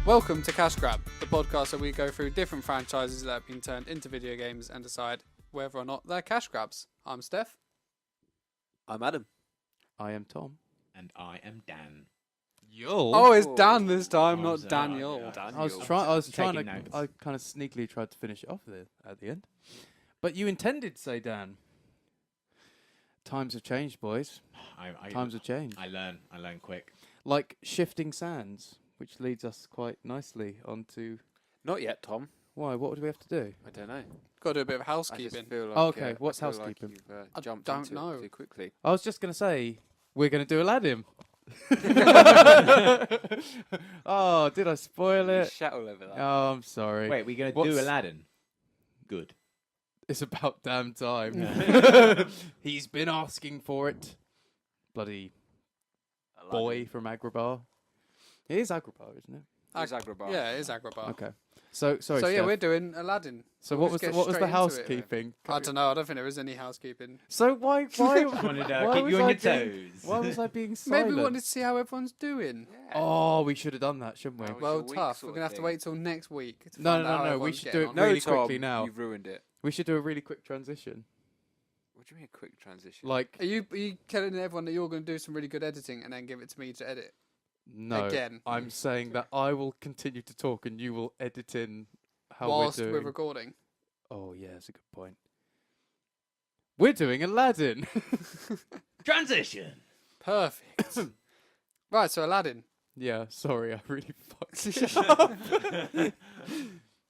Welcome to Cash Grab, the podcast where we go through different franchises that have been turned into video games and decide whether or not they're cash grabs. I'm Stef. I'm Adam. I am Tom. And I am Dan. Yo. Oh, it's Dan this time, Oh, not sorry. Daniel. Yeah. I was trying taking to. notes. I kind of sneakily tried to finish it off at the end, but you intended to say Dan. Times have changed, boys. Times have changed. I learn quick. Like shifting sands, which leads us quite nicely onto. Not yet, Tom. Why? What do we have to do? I don't know. Got to do a bit of I housekeeping. just feel like, Oh, okay. What's I feel housekeeping? Like you've, I jumped don't into know. it too quickly. I was just going to say we're going to do Aladdin. Oh, did I spoil You it? shat all over that. Oh, I'm sorry. Wait, we're going to What's- do Aladdin? Good. It's about damn time. He's been asking for it. Bloody boy from Agrabar. It is Agrabar, isn't it? It's Agrabar. Yeah, it is Agrabar. Okay. So sorry. So yeah, Steph. we're doing Aladdin. So we'll what just was get the straight into it, housekeeping? I don't know. I don't think there is any housekeeping. So why I wanted to why keep was you on I your being- toes. why was I being silent? Maybe we wanted to see how everyone's doing. Yeah. Oh, we should have done that, shouldn't we? Oh, Well, it's a week tough. sort We're gonna of have to thing. wait till next week. To No, find no, out how no, we everyone's should getting do it on. No, really Tom, quickly now. You've ruined it. We should do a really quick transition. What do you mean a quick transition? Like Are you telling everyone that you're going to do some really good editing and then give it to me to edit? no, Again. I'm saying that I will continue to talk and you will edit in how Whilst we're doing. recording. Oh yeah, that's a good point. We're doing Aladdin. Transition. Perfect. Right, so Aladdin. Yeah, sorry, I really fucked it up.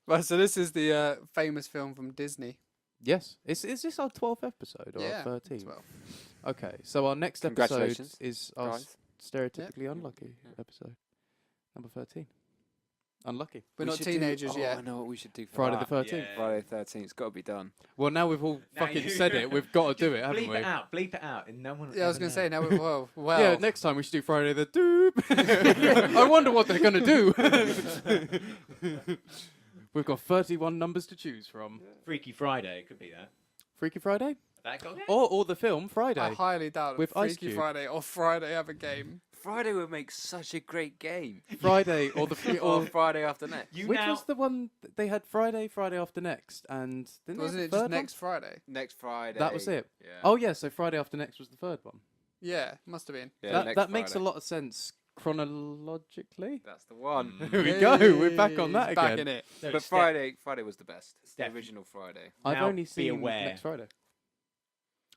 Right, so this is the famous film from Disney. Yes. Is this our 12th episode or Yeah, our 13th? 12. Okay, so our next episode Congratulations, is our guys. stereotypically unlucky Yeah. episode. Number 13. Unlucky. We're We not should teenagers do, yet. I know what we should do for Friday that. the 13th. Yeah. Friday the 13th. It's got to be done. Well, now we've all Now fucking you- said it. We've got to do it, haven't Bleep we? it out. Bleep it out. And no one. Yeah, I was ever going to say, know. now, well. Yeah, next time we should do Friday the Doop. I wonder what they're going to do. We've got 31 numbers to choose from. Freaky Friday could be that. Freaky Friday? That got it? Or the film Friday. I highly doubt With Ice Freaky Cube. Friday or Friday have a game. Friday would make such a great game. Friday or the Or or Friday after next. You which now. was the one they had Friday after next, and didn't Wasn't they it have a just third next Friday? Next Friday. That was it. Yeah. one? Oh yeah, so Friday after next was the third one. Yeah, must have been. Yeah, that next makes a Friday. lot of sense chronologically. That's the one. Here we go. We're back on that He's Back again. in it. So But Steph, Friday was the best. Steph. The original Friday. I've Now only be seen aware. next Friday.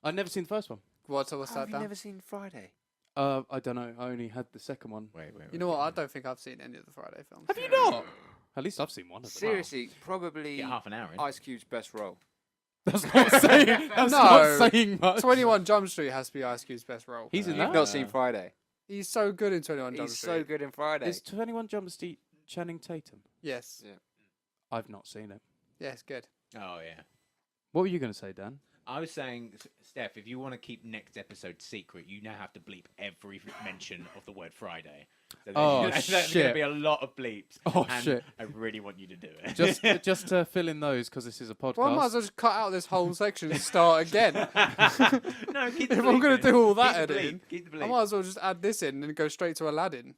I've never seen the first one. What's Have that you down? never seen Friday? I don't know. I only had the second one. Wait. You know what? I don't think I've seen any of the Friday films. Have you not? At least I've seen one of them. Seriously, probably Get half an hour in. Ice Cube's best role. That's not saying. That's No. not saying much. 21 Jump Street has to be Ice Cube's best role. He's in You've that. not seen Friday. He's so good in 21 Jump He's Street. so good in Friday. Is 21 Jump Street Channing Tatum? Yes. Yeah. I've not seen it. Yes, good. Oh yeah. What were you going to say, Dan? I was saying, Steph, if you want to keep next episode secret, you now have to bleep every mention of the word Friday. So Oh, there's going to shit. be a lot of bleeps. Oh, and shit. I really want you to do it. Just to fill in those because this is a podcast. Well, I might as well just cut out this whole section and start again. No, keep the If I'm bleep going in. to do all that Keep the editing, bleep, keep the I bleep. might as well just add this in and go straight to Aladdin.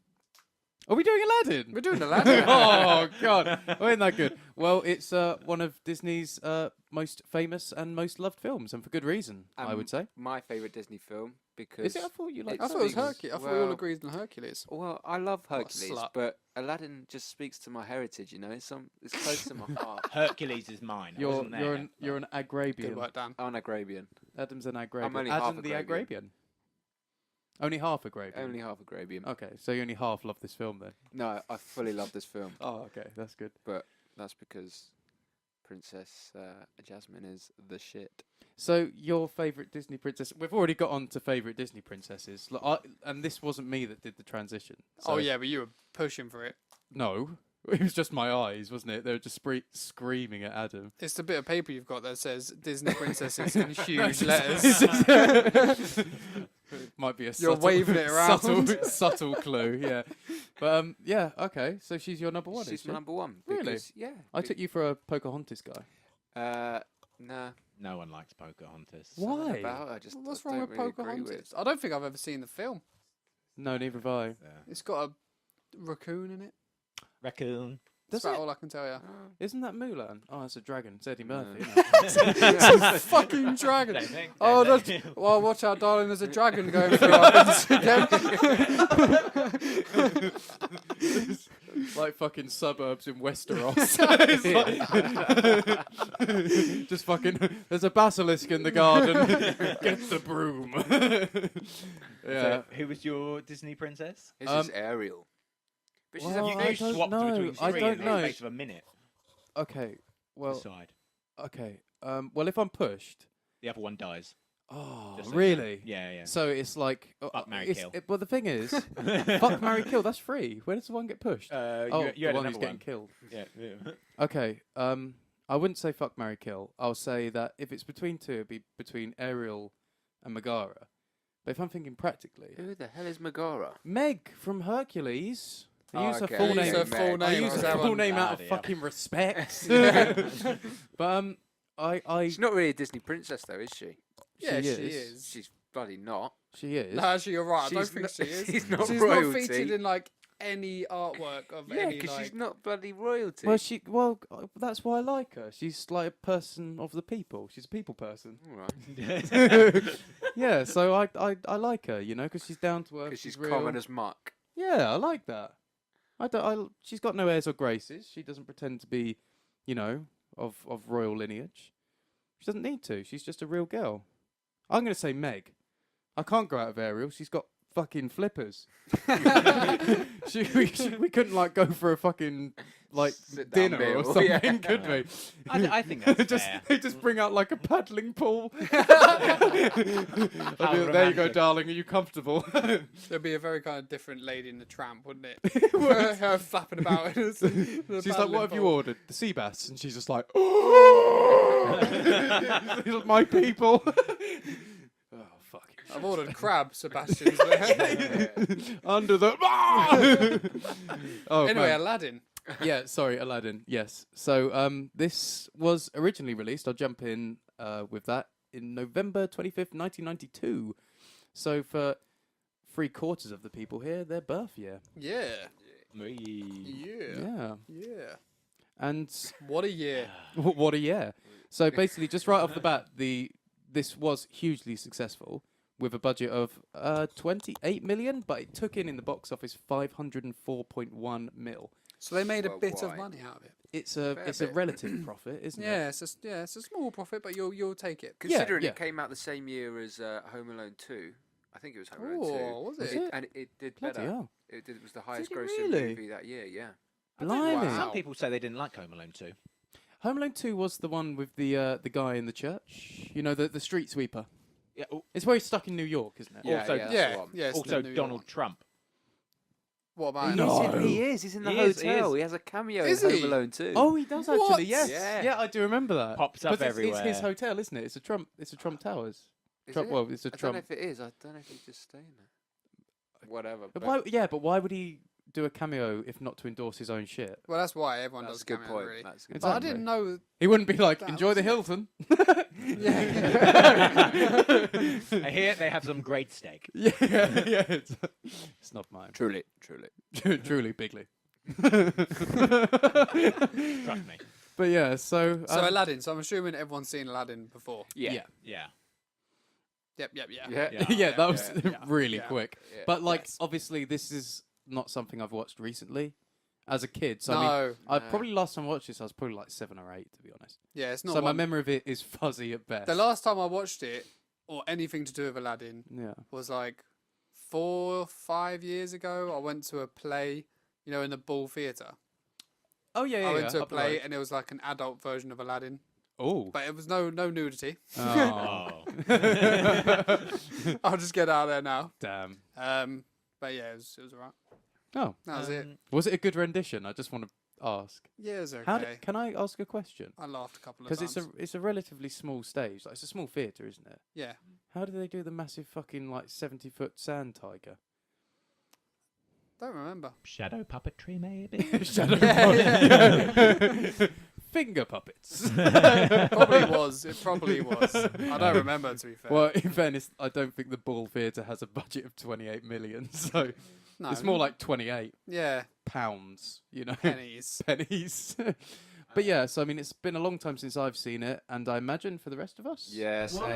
Are we doing Aladdin? We're doing Aladdin. Oh god, oh, ain't that good? Well, it's one of Disney's most famous and most loved films, and for good reason, I would say. My favourite Disney film because Is it? I thought you liked. I thought it was Because- Hercules. I thought we all well- agreed on Hercules. well, I love What a Hercules, slut. but Aladdin just speaks to my heritage. You know, it's close to my heart. Hercules is mine. I You're wasn't there, you're an Good Agrabian. work, Dan. I'm an Agrabian. Adam's an Agrabian. only Adam half the Agrabian. Agrabian. Only half Agrabian. Only half Agrabian. Okay, so you only half love this film then. No, I fully love this film, Oh, okay, that's good. but that's because Princess Jasmine is the shit. So your favorite Disney princess? We've already got on to favorite Disney princesses, and this wasn't me that did the transition. Oh so- yeah, but you were pushing for it. No, it was just my eyes, wasn't it? They were just screaming at Adam. It's the bit of paper you've got that says Disney princesses in No, huge it's just- letters. Might be a You're subtle, waving it around. subtle clue, yeah. But yeah, okay. So she's your number one. She's is my she? number one. Really? Because, yeah. I took you for a Pocahontas guy. Nah. No one likes Pocahontas. Why? something About her, I just What's I wrong don't with really agree Pocahontas? I don't think I've ever seen the film. No, neither have I. Yeah. It's got a raccoon in it. Raccoon. That's about all I can tell you. Isn't that Mulan? Oh, it's a dragon. It's Eddie Murphy. It's a fucking dragon. Same thing, Oh, same that's, thing. well, watch out, darling. There's a dragon going through our business again. It's like fucking suburbs in Westeros. It's like just fucking. There's a basilisk in the garden. Get the broom. Yeah. So, who was your Disney princess? His is Ariel. But she's well, a I You don't swapped know. between I three don't in the know. space of a minute. Okay. Well. Decide. Okay. Well, if I'm pushed. The other one dies. Oh, Just so really? Yeah. So it's like. Fuck, marry, it's- kill. well, the thing is, fuck, marry, kill. That's free. Where does the one get pushed? You the had one another who's getting one. killed. Yeah. Okay. I wouldn't say fuck, marry, kill. I'll say that if it's between two, it'd be between Ariel and Megara. But if I'm thinking practically, Who the hell is Megara? Meg from Hercules. I Oh, use her okay. full You name. use her full I name, use is her that full one? name out of Bloody fucking respect. Yeah. But I She's not really a Disney princess, though, is she? Yeah, she is. is. She's bloody not. She is. No, actually, you're right. I don't She's think not- she is. she's not She's royalty. not featured in like any artwork of Yeah, any because like. she's not bloody royalty. Well, that's why I like her. She's like a person of the people. She's a people person. All right. Yeah, so I like her, you know, because she's down to earth. Because she's real. common as muck. Yeah, I like that. She's got no airs or graces. She doesn't pretend to be, you know, of royal lineage. She doesn't need to. She's just a real girl. I'm going to say Meg. I can't go out of Ariel. She's got fucking flippers. We couldn't like go for a fucking like Sit-down dinner meal, or something, yeah. could we? I think that's just fair. they just bring out like a paddling pool. How There you go, romantic. darling. Are you comfortable? There'd be a very kind of different lady in the tramp, wouldn't it? her flapping about. She's like, "What have you ordered?" The sea bass, and she's just like, "These are my people." Oh fuck! I've ordered crab, Sebastian. Under the. Oh, Anyway, man. Aladdin. Yeah, sorry, Aladdin. Yes. So this was originally released. I'll jump in with that in November 25th, 1992. So for 3/4 of the people here, their birth year. Yeah. Me. Yeah. Yeah. Yeah. And What a year. what a year. So basically, just right off the bat, this was hugely successful with a budget of 28 million, but it took in the box office 504.1 mil. So they made a bit of Worldwide. money out of it. It's a Fair it's a bit. relative profit, isn't it? Yeah, it's a small profit, but you'll take it. Considering yeah. it came out the same year as Home Alone 2. I think it was Home Alone 2. Oh, was Was it? it? And it did Bloody better. hell. It was the highest it grossing really? movie that year, yeah. Blimey. Wow. Some people say they didn't like Home Alone 2. Home Alone 2 was the one with the guy in the church. You know, the street sweeper. Yeah. It's where he's stuck in New York, isn't it? Yeah, Also- yeah, that's Yeah, the one. yeah. it's Also, the New Donald York Trump. one. What about No. him? He is. He's in the He is, hotel. he He has a cameo Is in he? Home Alone 2. Oh, he does What? actually. Yes. Yeah. Yeah, I do remember that. Pops up 'Cause it's his everywhere. hotel, isn't it? It's a Trump. It's a Trump Towers. Is Trump. it? Well, it's a I don't Trump. know if it is. I don't know if he's just staying there. Whatever. But But why would he do a cameo if not to endorse his own shit? Well, that's why everyone that's does a good cameo, point. really. That's a good Exactly. But I point. didn't know. He wouldn't be like, That enjoy was the it. Hilton. I hear they have some great steak. yeah. It's not mine. Truly. Truly, bigly. Trust me. But yeah, so So Aladdin. So I'm assuming everyone's seen Aladdin before. Yeah. Yeah. Yep. Yeah. Yeah. yeah, that was yeah, really yeah. quick. Yeah. But like, Yes. obviously, this is not something I've watched recently. As a kid, so I mean, No. I No. probably last time I watched this, I was probably like 7 or 8, to be honest. Yeah, it's not. So my one- memory of it is fuzzy at best. The last time I watched it, or anything to do with Aladdin, yeah. was like 4 or 5 years ago. I went to a play, in the Bull Theatre. Oh yeah, yeah. I went to a up the play, road. and it was like an adult version of Aladdin, Oh. but it was no nudity. Oh. I'll just get out there now. Damn. But yeah, it was alright. Oh, That was it. was it a good rendition? I just want to ask. Yeah, it was okay. Can I ask a question? I laughed a couple of Because times. it's a relatively small stage. Like, it's a small theatre, isn't it? Yeah. How do they do the massive fucking like 70-foot sand tiger? Don't remember. Shadow puppetry, maybe. Shadow Yeah, Finger puppets. Probably was. It probably was. I don't remember, to be fair. Well, in fairness, I don't think the Bull Theatre has a budget of 28 million. So No. It's more like 28 Yeah, pounds, you know, pennies. pennies. But yeah, so I mean, it's been a long time since I've seen it, and I imagine for the rest of us. Yeah, Well,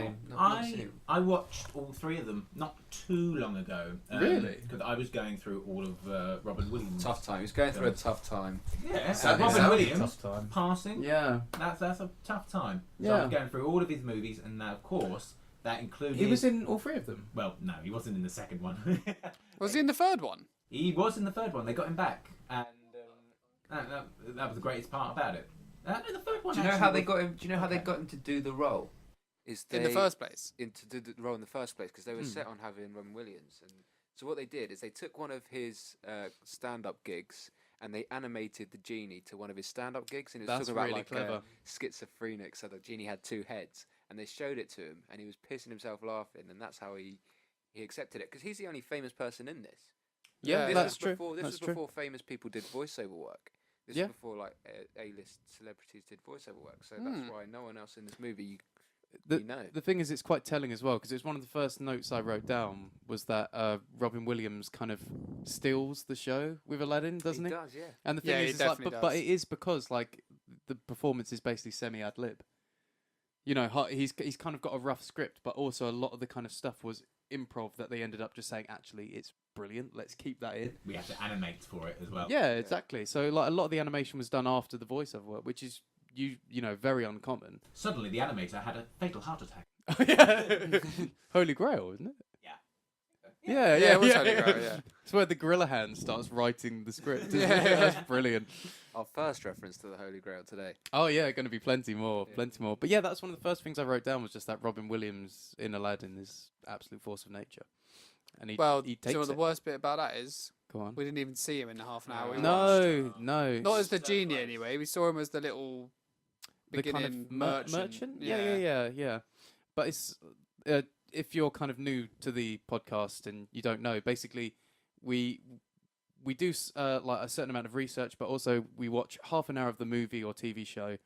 same. I watched all three of them not too long ago. Really? Because I was going through all of Robin Williams. Tough time. He was going through a tough time. Yeah, Sounds Robin like a Williams tough time. passing. Yeah. That's a tough time. So Yeah. I'm going through all of his movies, and of course that included. He was in all three of them. Well, no, he wasn't in the second one. Was he in the third one? He was in the third one. They got him back, and that was the greatest part about it. No, the third one. Do you know how actually they got him? Do you know how they okay. got him to do the role? Is In the first place. to do the role in the first place because they were set on having Robin Williams, and so what they did is they took one of his stand-up gigs and they animated the genie to one of his stand-up gigs, and it was That's talking about really like clever. schizophrenic, so the genie had two heads, and they showed it to him, and he was pissing himself laughing, and that's how he accepted it because he's the only famous person in this. Yeah, This that's was true. Before, this That's was true. before famous people did voiceover work. This Yeah. was before like A-list celebrities did voiceover work, so that's why no one else in this movie you know. The thing is, it's quite telling as well because it's one of the first notes I wrote down was that Robin Williams kind of steals the show with Aladdin, doesn't he? does, yeah. And the Yeah, thing he is, it's like, definitely but does. it is because like the performance is basically semi ad lib. You know, he's kind of got a rough script, but also a lot of the kind of stuff was improv that they ended up just saying, actually, it's brilliant. Let's keep that in. We have to animate for it as well. Yeah, exactly. So like a lot of the animation was done after the voiceover work, which is you know very uncommon. Suddenly, the animator had a fatal heart attack. Yeah, Holy Grail, isn't it? Yeah. Yeah, Yeah, it was Holy Grail, yeah. It's where the gorilla hand starts writing the script. Isn't Yeah. it? That's brilliant. Our first reference to the Holy Grail today. Oh yeah, going to be plenty more. But yeah, that's one of the first things I wrote down was just that Robin Williams in Aladdin is absolute force of nature, and he Well, he do you know takes what the it. worst bit about that is? Go on. We didn't even see him in the half an hour. we watched. No, no. Not as the genie anyway. We saw him as the little The beginning kind of merchant. Yeah. But it's if you're kind of new to the podcast and you don't know, basically we do like a certain amount of research, but also we watch half an hour of the movie or TV show,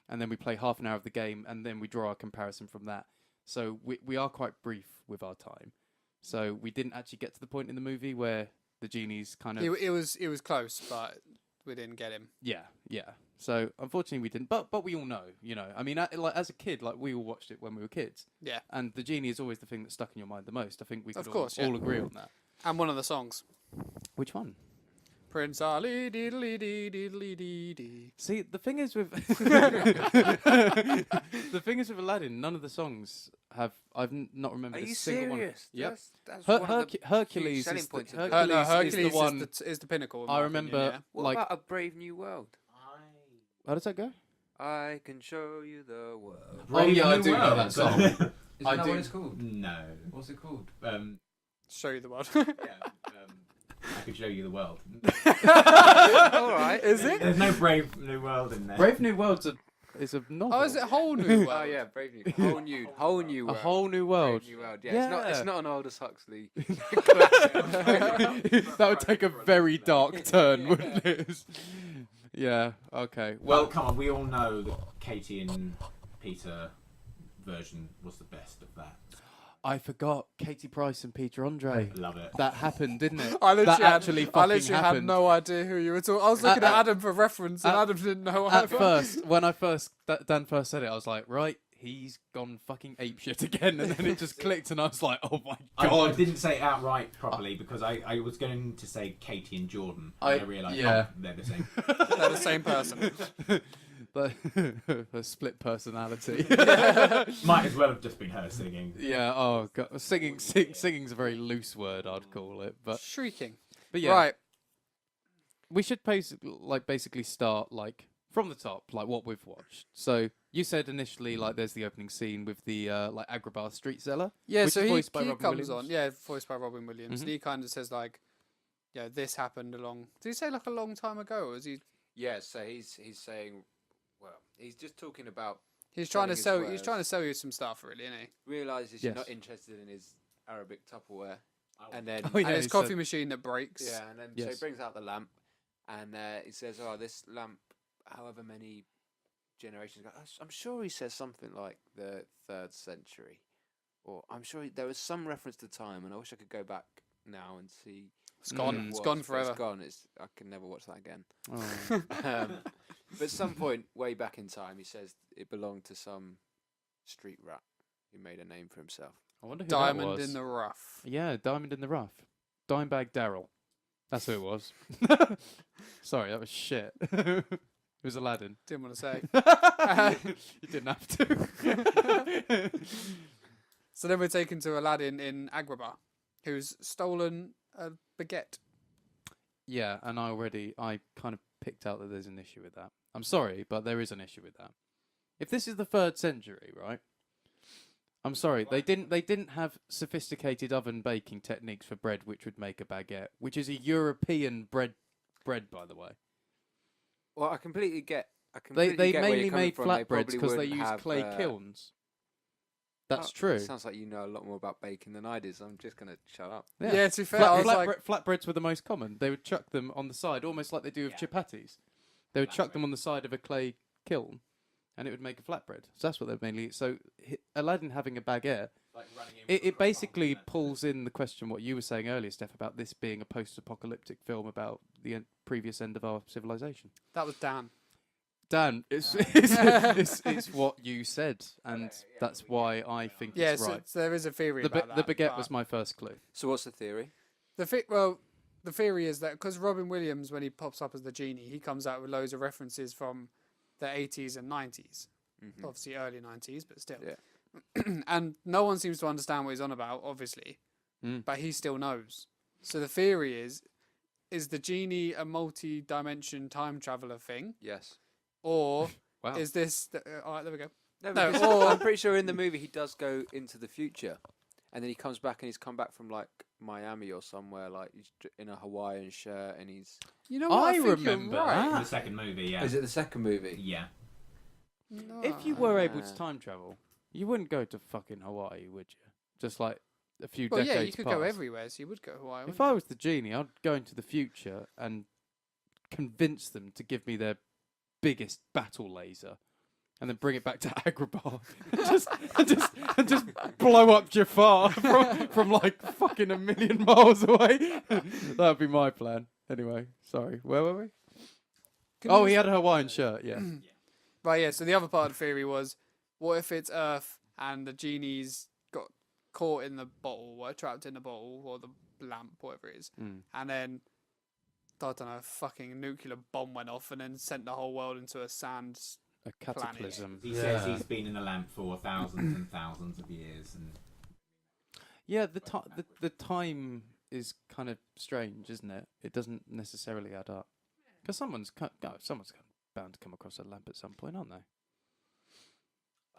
and then we play half an hour of the game, and then we draw our comparison from that. So we are quite brief with our time. So we didn't actually get to the point in the movie where the genie's kind of It was close, but we didn't get him. yeah. So unfortunately we didn't, but we all know, you know. I mean, like as a kid, like we all watched it when we were kids, Yeah. and the genie is always the thing that stuck in your mind the most. I think we could Of course, all yeah. agree on that. And one of the songs. Which one? Prince Ali diddly dee diddly dee dee. See, the thing is with Aladdin, none of the songs have not remembered Are a you single serious? one. Yep. That's one of the huge Hercules selling is the, points of Hercules, the is the one. is the pinnacle. in I my remember. opinion, yeah. What Like, about A Brave New World? how does that go? I can show you the world. Oh, yeah, I do know that song. Isn't I that do. what it's called? No. What's it called? Show you the world. I could show you the world. All right. Is it? There's no Brave New World in there. Brave New World's is a novel. Oh, is it Whole New World? Oh yeah, Brave New, whole new A world. whole new world. Brave New World. Yeah, It's Yeah. not an Aldous Huxley. That would take a very dark turn, wouldn't it? Yeah. Okay. Well, Well, come on, we all know that Katie and Peter version was the best of that. I forgot Katie Price and Peter Andre. Love it. That happened, didn't it? I literally, that actually I fucking literally had happened. no idea who you were talking. I was looking at Adam for reference, and at- Adam didn't know. At either. first, when Dan first said it, I was like, right, he's gone fucking apeshit again, and then it just clicked, and I was like, oh my I god. didn't say it outright properly because I was going to say Katie and Jordan. I- And I realised yeah. they're the same. They're the same person. But a split personality. Might as well have just been her singing. Yeah. Oh god, singing's a very loose word, I'd call it. But Shrieking. yeah, Right. we should basically start like from the top, like what we've watched. So you said initially like there's the opening scene with the like Agrabah street seller. Yeah, Which so is he voiced by comes Robin on. Williams? Yeah, voiced by Robin Williams. Mhm. And he kind of says like, yeah, this happened did he say like a long time ago? Or is he? Yeah, so he's saying, well, he's just talking about He's trying to Telling sell. his He's trying to sell you some stuff, really, isn't he? realizes you're Yes. not interested in his Arabic Tupperware, and then Oh, yeah, and his he coffee said- machine that breaks. yeah, and then so Yes. he brings out the lamp, and he says, "Oh, this lamp, however many generations ago, I'm sure he says something like the 3rd century, or I'm sure there was some reference to time, and I wish I could go back now and see It's gone. It's Was, gone but forever. It's gone. I can never watch that again. Oh. But at some point, way back in time, he says it belonged to some street rat who made a name for himself. I wonder who Diamond that was. in the rough. Yeah, Diamond in the Rough. Dimebag Daryl. That's who it was. Sorry, that was shit. It was Aladdin. Didn't want to say. You didn't have to. So then we're taken to Aladdin in Agrabah, who's stolen a baguette. Yeah, and I kind of picked out that there's an issue with that. I'm sorry, but there is an issue with that. If this is the 3rd century, right? I'm sorry, they didn't have sophisticated oven baking techniques for bread, which would make a baguette, which is a European bread, by the way. Well, I completely get. They where you're mainly coming made from. flatbreads probably because they wouldn't use have, clay kilns. That's true. Sounds like you know a lot more about baking than I do, so I'm just gonna shut up. Yeah, to be fair, I was like, Flatbreads were the most common. They would chuck them on the side, almost like they do with chapatis. They would chuck them on the side of a clay kiln, and it would make a flatbread. So that's what they're mainly. So Aladdin having a baguette, Like it basically pulls in the question what you were saying earlier, Steph, about this being a post-apocalyptic film about the previous end of our civilization. that was Dan. Dan, it's what you said, and that's why I think Yeah, it's right. so there is a theory The about that. baguette but was my first clue. So what's the theory? the theory is that because Robin Williams, when he pops up as the genie, he comes out with loads of references from the 80s and 90s. Mm-hmm. Obviously early 90s, but still. Yeah. And no one seems to understand what he's on about, obviously, but he still knows. So the theory is the genie a multi-dimension time traveler thing? Yes. Or Wow. is this... all right, there we go. No, No, because or- I'm pretty sure in the movie he does go into the future, and then he comes back and he's come back from like Miami or somewhere, like he's in a Hawaiian shirt and he's. You know what? I think you're remember right. that. The second movie, yeah. Is it the second movie? Yeah. No. If you were able to time travel, you wouldn't go to fucking Hawaii, would you? Just like a few Well, decades yeah, you could past. go everywhere, so you would go Hawaii. If I was the genie, I'd go into the future and convince them to give me their biggest battle laser, and then bring it back to Agrabah, and just blow up Jafar from like fucking a million miles away. That'd be my plan. Anyway, sorry, where were we? Oh, he had a Hawaiian shirt. Yeah. Right, yeah, so the other part of the theory was, what if it's Earth and the genie's got caught in the bottle, or trapped in the bottle, or the lamp, whatever it is, and then, I don't know, a fucking nuclear bomb went off and then sent the whole world into a sand... A cataclysm. He says he's been in the lamp for thousands and thousands of years, and Yeah, the time is kind of strange, isn't it? It doesn't necessarily add up. Because someone's bound to come across a lamp at some point, aren't they?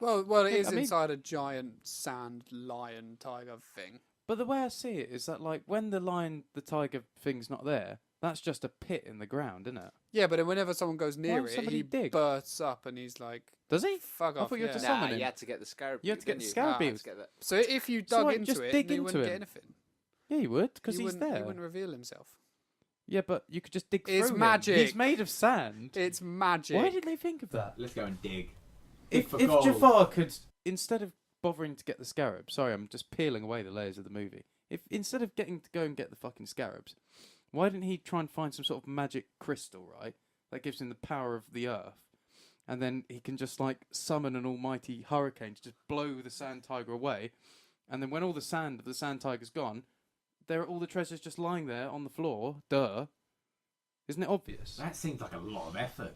Well, it is I mean- inside a giant sand lion tiger thing. But the way I see it is that, like, when the tiger thing's not there, that's just a pit in the ground, isn't it? Yeah, but then whenever someone goes near would it, somebody he dig? bursts up and he's like, Does he? fuck I off. thought you had yeah. to Nah, summon him. you had to get the scarab. You had to get didn't the you? scarab Ah, beams. let's get that. So if you So dug what, into just it, dig then you into wouldn't it? get anything. Yeah, you would, because He he's wouldn't- He there. wouldn't reveal himself. Yeah, but you could just dig It's through him. magic. He's made of sand. It's magic. Why didn't they think of that? let's go and dig. If for gold. Jafar could, instead of bothering to get the scarab, sorry, I'm just peeling away the layers of the movie. If instead of getting to go and get the fucking scarabs, why didn't he try and find some sort of magic crystal, right? That gives him the power of the earth. And then he can just like summon an almighty hurricane to just blow the sand tiger away. And then when all the sand of the sand tiger's gone, there are all the treasures just lying there on the floor. Duh. Isn't it obvious? That seems like a lot of effort.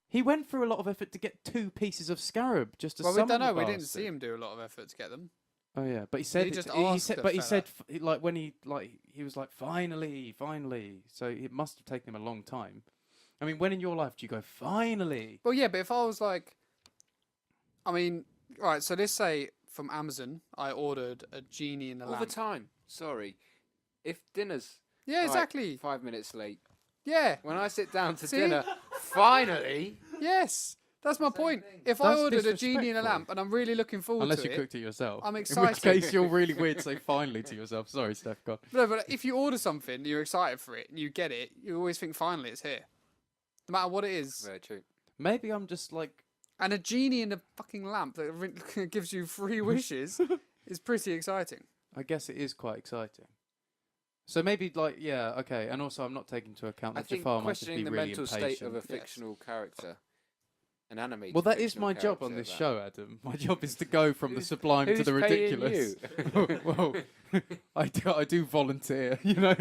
He went through a lot of effort to get 2 pieces of scarab just to Well, we summon don't know. the We didn't bastard. see him do a lot of effort to get them. Oh yeah, but he said He just he asked said, the but he fella. said like when he was like finally. So it must have taken him a long time. I mean, when in your life do you go finally? Well, yeah, but if I was like, I mean, right. So let's say from Amazon, I ordered a genie in a All the lamp. time. Sorry. If dinner's Yeah, like, exactly. 5 minutes late, Yeah. when I sit down to See? dinner, finally. Yes. That's my point. thing. If I That's ordered a genie in a disrespectful. lamp and I'm really looking forward Unless to you it, cooked it yourself. I'm In which excited. case you're really weird to say finally to yourself. Sorry, Steph. God. no, but if you order something, you're excited for it, and you get it, you always think finally it's here, no matter what it is. Very true. Maybe I'm just like And a genie in a fucking lamp that gives you 3 wishes is pretty exciting. I guess it is quite exciting. So maybe like okay, and also I'm not taking into account I that think Jafar might just questioning be the really mental impatient. state of a fictional character, an animated. Well, that is fictional my job on character, this that- show, Adam. My job is to go from the sublime to Who's the paying ridiculous. you? Well, I do volunteer. You know,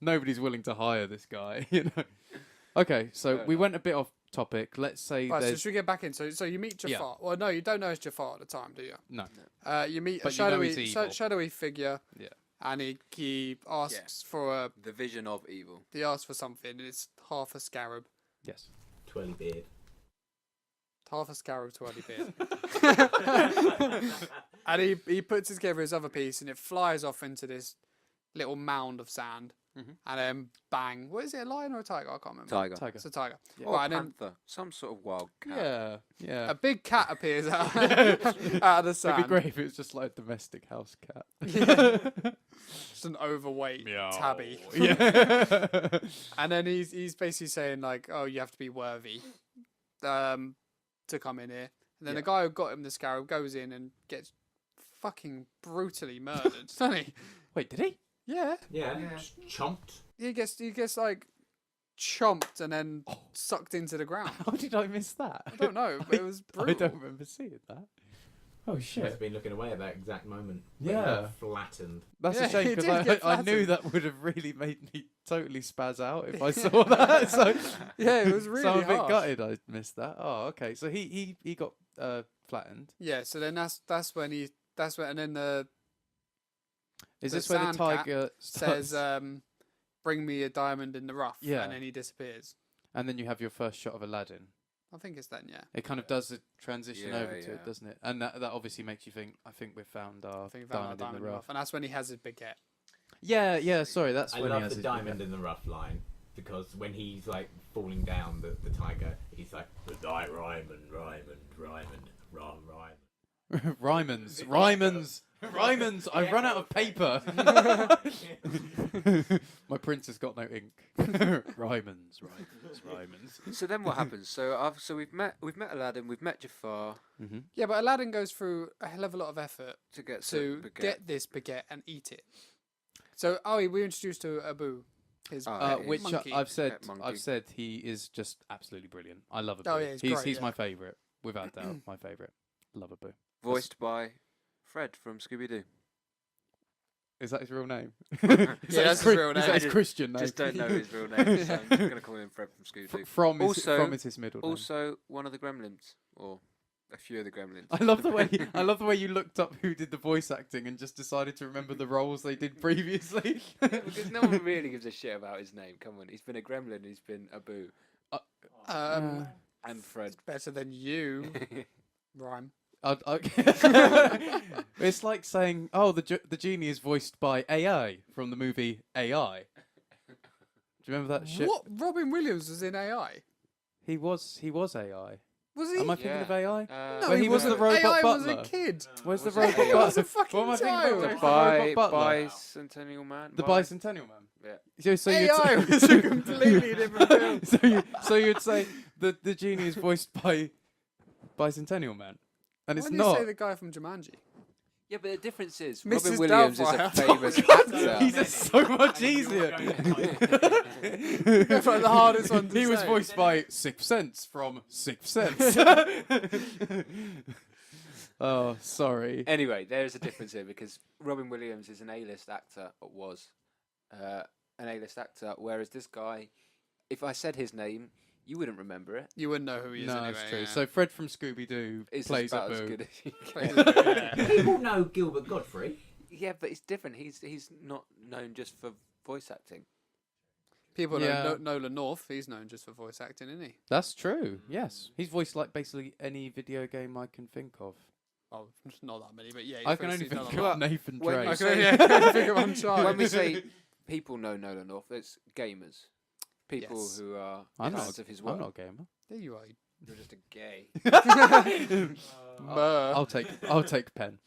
nobody's willing to hire this guy. You know. Okay, so Fair we enough. went a bit off topic. Let's say Right, so there's should we get back in? So you meet Yeah. Jafar. Well, no, you don't know it's Jafar at the time, do you? no. You meet But a you know he's evil. shadowy figure. Yeah. And he asks for The vision of evil. he asks for something, and it's half a scarab. Yes. Twirly beard. Half a scarab twirly beard. And he puts it together his other piece, and it flies off into this little mound of sand. Mhm. And then bang. What is it, a lion or a tiger? I can't remember. Tiger. Tiger. It's a tiger. Yeah. Or Right, a and then panther. Some sort of wild cat. Yeah. Yeah. a big cat appears out, out of the sand. It'd be great if it was just like a domestic house cat. Just an overweight tabby. Yeah. And then he's basically saying like, oh, you have to be worthy to come in here. And then Yeah. the guy who got him the scarab goes in and gets fucking brutally murdered, doesn't he? Wait, did he? Yeah. Yeah. Yeah. Chomped. He gets like chomped and then sucked into the ground. How did I miss that? I don't know, but it was brutal. I don't remember seeing that. Oh Must shit! have been looking away at that exact moment. when Yeah. he got flattened. That's Yeah, a shame it because did get I knew flattened. that would have really made me totally spaz out if I saw that. So Yeah, it was really so I'm a bit harsh. gutted I missed that. Oh, okay. So he got flattened. Yeah, so then that's when and then the Is The this where the sand cat tiger says starts- bring me a diamond in the rough, Yeah. and then he disappears. and then you have your first shot of Aladdin. I think it's then, yeah. It kind of does a transition Yeah, over to it, yeah. doesn't it? And that obviously makes you think. I think we've found our I think he found that diamond in the rough. and that's when he has his baguette. Yeah, yeah. Sorry, that's I when he love has the his diamond in the rough line because when he's like falling down the tiger, he's like the Ryman, Rymans, Rymans. I've run out of paper. My prince has got no ink. Rymans. So then what happens? So we've met Aladdin, we've met Jafar Mm-hmm. Yeah, but Aladdin goes through a hell of a lot of effort to get to baguette. get this baguette and eat it. So, we're introduced to Abu, his Which monkey. I've said, Pet monkey. I've said he is just absolutely brilliant. I love Abu. Oh, yeah, he's great, he's yeah. my favourite, without doubt. My favourite. Love Abu. voiced by Fred from Scooby Doo. Is that his real name? Yeah, that's his real Is name. that his I Christian name? Just don't know his real name, so I'm just gonna call him Fred from Scooby Doo. From Also- is his middle name. Also, one of the Gremlins, or a few of the Gremlins. I love the way you looked up who did the voice acting and just decided to remember the roles they did previously. Because no one really gives a shit about his name. Come on, he's been a Gremlin, he's been Abu, and Fred. Better than you, Rhyme. It's like saying, "Oh, the genie is voiced by AI from the movie AI." Do you remember that shit? What? Robin Williams was in AI? He was AI. Was he? Am I thinking of AI? No, Where he he was the wasn't. robot AI butler. was a kid. Where's the Was robot it AI? butler? was a fucking What am I thinking child. about? The Where's the robot butler? bicentennial man. The bicentennial man. Yeah. So you'd AI say- was a completely different film. so you'd say the genie is voiced by Bicentennial Man, and it's Why do not. you say the guy from Jumanji? Yeah, but the difference is Mrs. Robin Williams is a Doubtfire. famous actor. He's just so much easier. That's like the hardest one to He was say. voiced by Sixth Sense from Sixth Sense. Oh, sorry. Anyway, there is a difference here because Robin Williams is an A-list actor, or was an A-list actor, whereas this guy, if I said his name, you wouldn't remember it. You wouldn't know who he is No, anyway. it's true. yeah. So Fred from Scooby Doo It's plays about as Abu. good as you Plays can. Abu, yeah. People know Gilbert Godfrey. Yeah, but it's different. He's not known just for voice acting. People Yeah. know Nolan North. He's known just for voice acting, isn't he? That's true. Yes, he's voiced like basically any video game I can think of. Oh, not that many, but yeah. I can only think of. of Well, Nathan when Drake. you I say- can only think of Uncharted. When we say people know Nolan North, it's gamers. People Yes. who are I'm fans not. of his I'm work. not a gamer. There you are. You're just a gay. Brr. I'll take pen.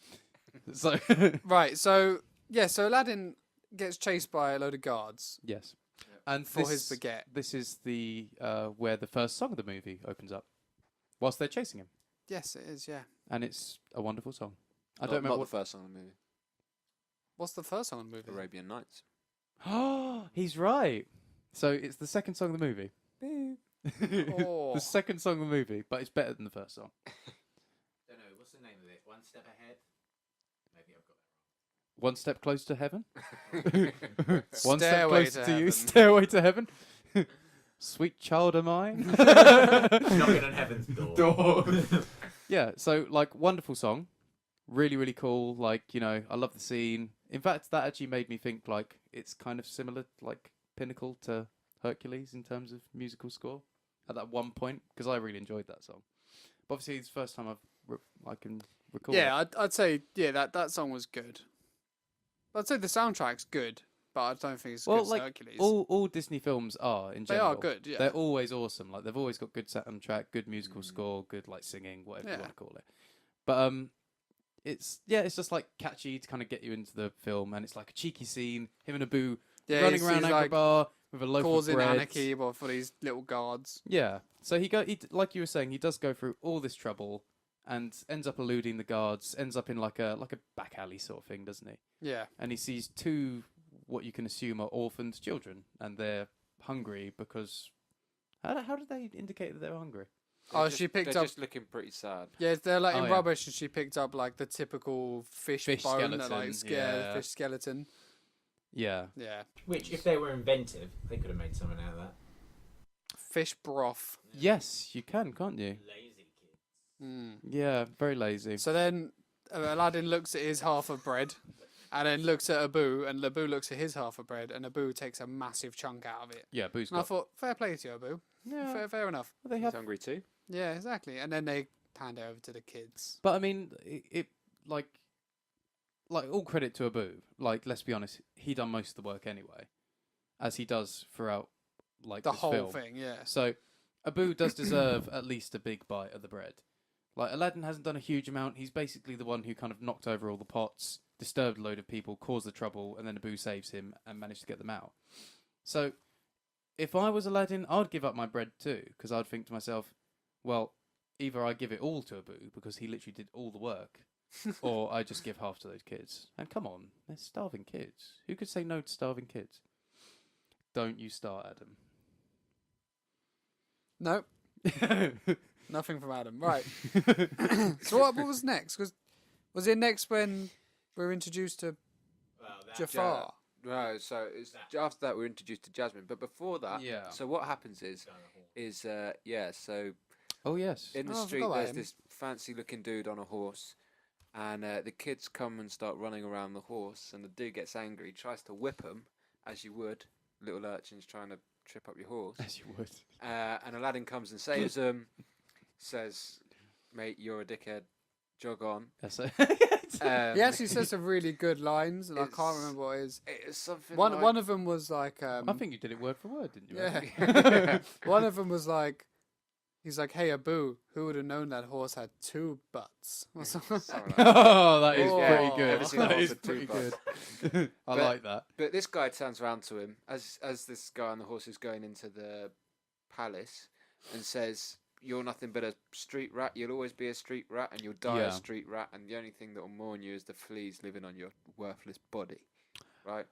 So Right, so so Aladdin gets chased by a load of guards yes, and for his baguette. This is the where the first song of the movie opens up, whilst they're chasing him, Yes, it is. Yeah. and it's a wonderful song. I Not- don't remember not what. the first song in the movie. What's the first song in the movie? Arabian Nights. He's right. So it's the second song of the movie. Oh. The second song of the movie, but it's better than the first song. Don't know, what's the name of it? One Step Ahead? Maybe I've got One step closer to heaven. One step Stairway closer to to you. heaven. Stairway to heaven. Sweet child of mine. knocking on heaven's door. Yeah, so like wonderful song, really really cool. Like I love the scene. In fact, that actually made me think like it's kind of similar, like Pinnacle to Hercules in terms of musical score at that one point, because I really enjoyed that song. But obviously, it's the first time I can recall. Yeah, I'd say that song was good. I'd say the soundtrack's good, but I don't think it's Well, good as like, Hercules. all Disney films are in They general. are good, yeah. They're always awesome. Like they've always got good soundtrack, good musical score, good like singing, whatever you Yeah. want to call it. But it's just like catchy to kind of get you into the film, and it's like a cheeky scene. Him and Abu running around like Agrabah with a loaf of causing bread. anarchy for these little guards. Yeah. So he like you were saying, he does go through all this trouble and ends up eluding the guards. Ends up in like a back alley sort of thing, doesn't he? Yeah. And he sees two what you can assume are orphaned children, and they're hungry because how did they indicate that they were hungry? Oh, she picked they're up. just looking pretty sad. Yeah, they're like Oh, in yeah. rubbish, and she picked up like the typical fish bone, skeleton, that like yeah. fish skeleton. Yeah. Yeah, Which, if they were inventive, they could have made something out of that. fish broth. Yes, you can, can't you? Lazy kids. Mm. Yeah, very lazy. So then Aladdin looks at his half of bread, and then looks at Abu, and Abu looks at his half of bread, and Abu takes a massive chunk out of it. Yeah, Boo's And I got. thought, fair play to you, Abu. Yeah, Fair enough. they He's have. hungry too. Yeah, exactly. And then they hand it over to the kids. But I mean, it like all credit to Abu. Like, let's be honest, he done most of the work anyway, as he does throughout like The this whole film. thing, yeah. So Abu does deserve at least a big bite of the bread. Like Aladdin hasn't done a huge amount. He's basically the one who kind of knocked over all the pots, disturbed a load of people, caused the trouble, and then Abu saves him and managed to get them out. So if I was Aladdin, I'd give up my bread too, because I'd think to myself, well, either I give it all to Abu because he literally did all the work, or I just give half to those kids. And come on, they're starving kids. Who could say no to starving kids? Don't you start, Adam. Nope. Nothing from Adam. Right. So what was next? Was it next when we were introduced to Well, that, Jafar? No, so it's after that we're introduced to Jasmine, but before that, Yeah. So what happens is so Oh yes. in the Oh, I street forgot about there's him. this fancy looking dude on a horse, and the kids come and start running around the horse, and the dude gets angry, tries to whip them, as you would, little urchins trying to trip up your horse. As you would. And Aladdin comes and saves him, says, "Mate, you're a dickhead. Jog on." That's it. He actually says some really good lines, and I can't It's- remember what it is. It's something One like, one of them was like, I think you did it word for word, didn't you? yeah. One of them was like, he's like, "Hey Abu, who would have known that horse had two butts?" Or something. something like that. Oh, that is Oh. pretty good. Ever seen a That horse is with two pretty good. I But- like that. But this guy turns around to him as this guy on the horse is going into the palace and says, "You're nothing but a street rat. You'll always be a street rat, and you'll die Yeah. a street rat. And the only thing that will mourn you is the fleas living on your worthless body." Right?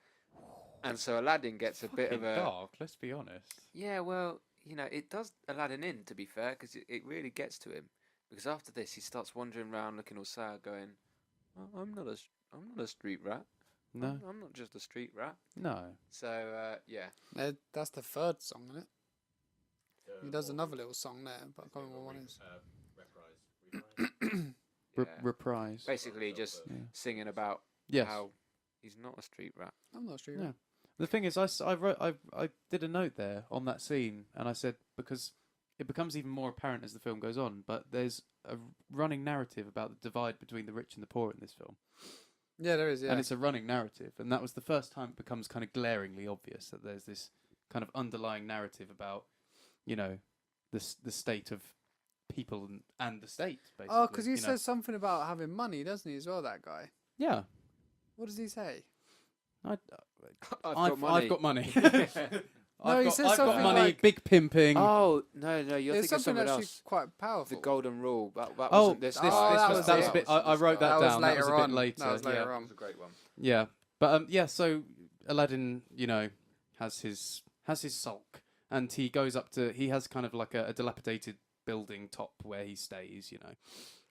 And so Aladdin gets a bit of Fucking a dark. Let's be honest. yeah. Well, it does Aladdin in, to be fair, because it really gets to him. Because after this, he starts wandering around looking all sad, going, "Oh, I'm not a street rat. No, I'm not just a street rat." no. So yeah. That's the third song, isn't it? He does another little song there, but I can't remember what one it is. yeah. Reprise. Basically, just Yeah. singing about Yes. how he's not a street rat. I'm not sure. Yeah. The thing is, I did a note there on that scene, and I said, because it becomes even more apparent as the film goes on, but there's a running narrative about the divide between the rich and the poor in this film. Yeah, there is. Yeah. And it's a running narrative, and that was the first time it becomes kind of glaringly obvious that there's this kind of underlying narrative about, the state of people and the state, basically. Oh, because he you know. says something about having money, doesn't he, as well, that guy? Yeah. What does he say? I've I've got money. No, he says I've got something money, like- big pimping. Oh no, you're It's thinking of something someone actually else. quite powerful. The golden rule. That Oh, wasn't this. Oh, that was that was it. a bit. I wrote that That was down. That was a later bit on. later. That was later yeah. That on. was a great one. Yeah, but so Aladdin, has his sulk, and he goes up to. He has kind of like a dilapidated building top where he stays.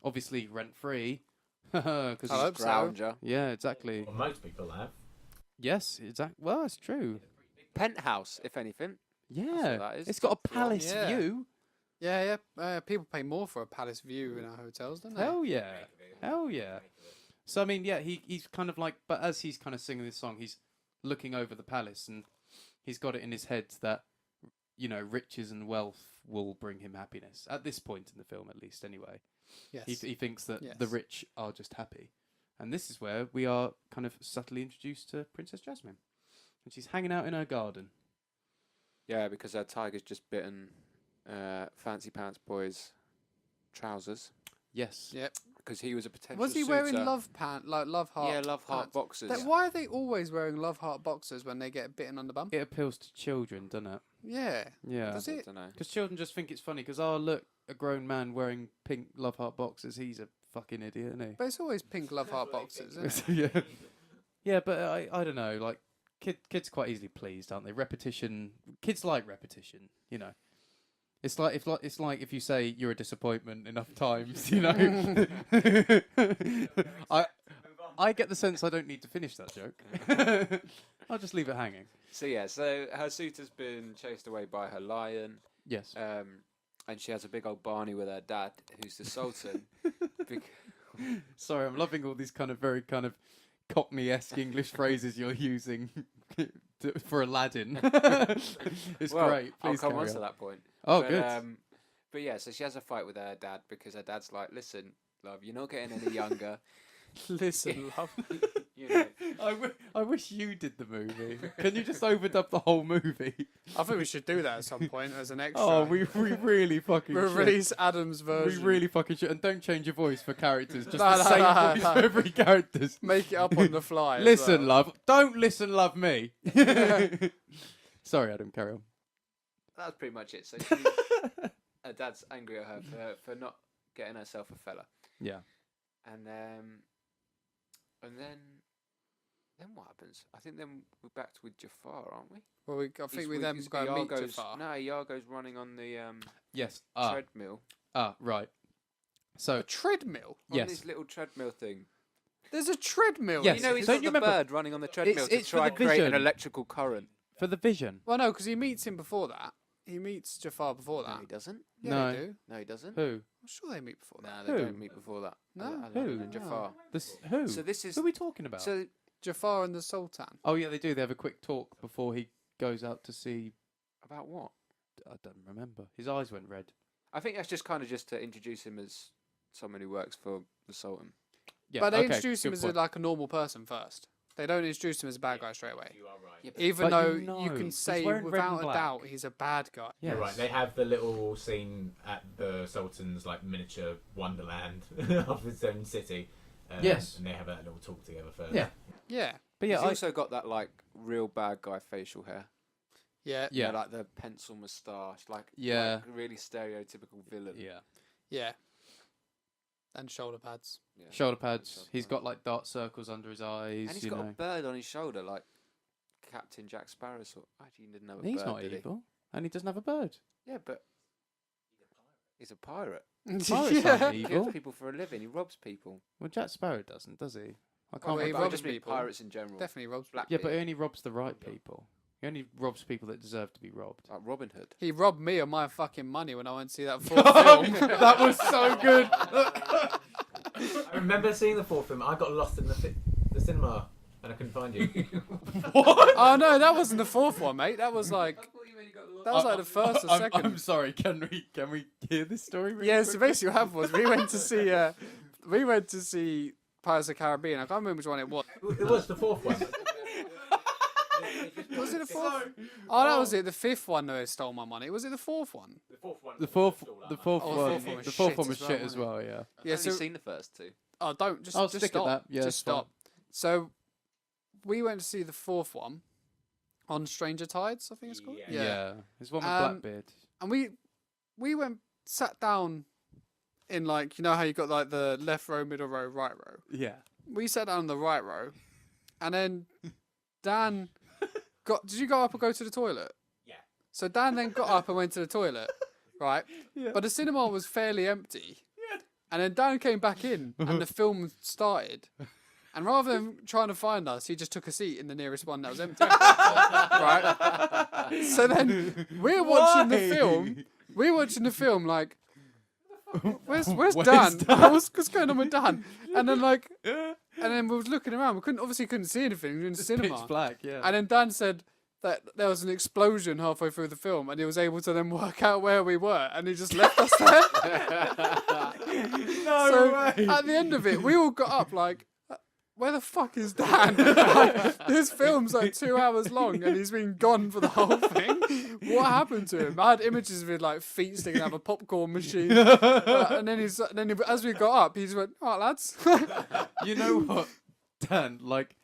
Obviously rent free, because I hope so. Grounger. yeah, exactly. Well, most people have. Yes, exactly. Well, it's true. Penthouse, if anything. Yeah, that is. it's got a Top floor. palace Yeah. view. Yeah. People pay more for a palace view in our hotels, don't they? Hell yeah, hell yeah. So I mean, yeah, he's kind of like, but as he's kind of singing this song, he's looking over the palace, and he's got it in his head that riches and wealth will bring him happiness at this point in the film, at least. Anyway, Yes. he thinks that the Yes. rich are just happy, and this is where we are kind of subtly introduced to Princess Jasmine, and she's hanging out in her garden. Yeah, because her tiger's just bitten Fancy Pants Boy's trousers Yes. Yep. because he was a potential Was he suitor. wearing love heart? Yeah, love heart pants? boxers. Why are they always wearing love heart boxers when they get bitten on the bum? It appeals to children, doesn't it? Yeah. Yeah. Does I it? don't know. Because children just think it's funny. Because look, a grown man wearing pink love heart boxers. He's a fucking idiot, isn't But it's always pink love heart boxers, isn't it? he? Yeah. Yeah, but I don't know. Like kids quite easily pleased, aren't they? Repetition. Kids like repetition. It's like if you say you're a disappointment enough times, I get the sense I don't need to finish that joke. I'll just leave it hanging. So yeah, so her suitor's been chased away by her lion, Yes. and she has a big old Barney with her dad, who's the Sultan. Sorry, I'm loving all these kind of very kind of Cockney-esque English phrases you're using for Aladdin. It's Well, great. I'll Please come on carry to on. that point. Oh, But, good. But yeah, so she has a fight with her dad because her dad's like, "Listen, love, you're not getting any younger." Listen, love. I wish you did the movie. Can you just overdub the whole movie? I think we should do that at some point as an extra. Oh, we really fucking should. release Adam's We version. really fucking should. And don't change your voice for characters. Just No, the no, same no, voice no. for every character. Make it up on the fly. as Listen, well. love. Don't listen, love me. Sorry, Adam, carry on. That's pretty much it. So her dad's angry at her for not getting herself a fella, Yeah. and then what happens? I think then we're back with Jafar, aren't we? Well, I think we then go and meet Jafar. No, Iago's running on the Yes. treadmill. Right. A So, treadmill? On yes. this little treadmill thing. There's a treadmill. Yes. You know, he's Don't got you the remember- bird running on the treadmill it's to for try the and create an vision. electrical current. for the vision. Well, no, because he meets him before that. He meets Jafar before No, that. he doesn't. Yeah, No. they do. No, he doesn't. Who? I'm sure they meet before that. No, they Who? don't meet before that. No? Aladdin Who? and Jafar. Who? So this is Who are we talking about? so Jafar and the Sultan. Oh yeah, they do. They have a quick talk before he goes out to see. about what? I don't remember. His eyes went red. I think that's just kind of just to introduce him as someone who works for the Sultan. Yeah, But they okay, introduce him good as point. like a normal person first. They don't introduce him as a bad guy straight away. You are right. Yeah, Even But though you you know, can he's say wearing red and without a black. doubt he's a bad guy. Yes. You're right. They have the little scene at the Sultan's like miniature wonderland of his own city. Yes. And they have a little talk together first. Yeah. Yeah. But He's yeah, also got that like real bad guy facial hair. Yeah. Yeah. Like the pencil moustache, like Yeah. like really stereotypical villain. yeah. Yeah. And shoulder pads. Yeah. Shoulder pads. Shoulder He's pads. got like dark circles under his eyes. And he's you got know. a bird on his shoulder, like Captain Jack Sparrow. Sort. Actually, he didn't have a He's bird, not did he? evil, and he doesn't have a bird. Yeah, but he's a pirate. Pirates yeah. aren't He evil. kills people for a living. He robs people. Well, Jack Sparrow doesn't, does he? I can't well, he remember. But I robs just mean people. pirates in general. Definitely robs. Black Yeah, but he only robs the right people. He only robs people that deserve to be robbed. Like Robin Hood. He robbed me of my fucking money when I went to see that fourth film. That was so good. I remember seeing the fourth film. I got lost in the cinema and I couldn't find you. Oh no, that wasn't the fourth one, mate. That was like that was like the first or second. I'm sorry. Can we hear this story? Really Yeah, so quickly? basically what happened was we went to see Pirates of the Caribbean. I can't remember which one it was. It was the fourth one. Was it the fourth? Oh, that was it. The fifth one though stole my money. Was it the fourth one? The fourth one. The fourth Oh, one. the fourth one was The fourth shit one was as shit well, as well. Yeah. Yeah, I've so only seen the first two. oh, don't just I'll just stick stop. at that. Yeah, just it's fine. stop. So we went to see the fourth one on Stranger Tides, I think it's called. Yeah. There's one with Um, Blackbeard. And we went sat down in like you know how you got like the left row, middle row, right row. Yeah. We sat down in the right row, and then Dan Did you go up or go to the toilet? Yeah. So Dan then got up and went to the toilet, right? Yeah. But the cinema was fairly empty. And then Dan came back in, and the film started. And rather than trying to find us, he just took a seat in the nearest one that was empty. Right? So then we're watching the film. We're watching the film like, where's Dan? What's going on with Dan? And then we was looking around. We couldn't see anything. We were in the cinema. Pitch black, yeah. And then Dan said that there was an explosion halfway through the film, and he was able to then work out where we were, and he just left us there. way. At the end of it, we all got up like, where the fuck is Dan? This film's like 2 hours long, and he's been gone for the whole thing. What happened to him? I had images of his like feet sticking out of a popcorn machine, and then as we got up, he just went, "All right, lads." You know what, Dan? Like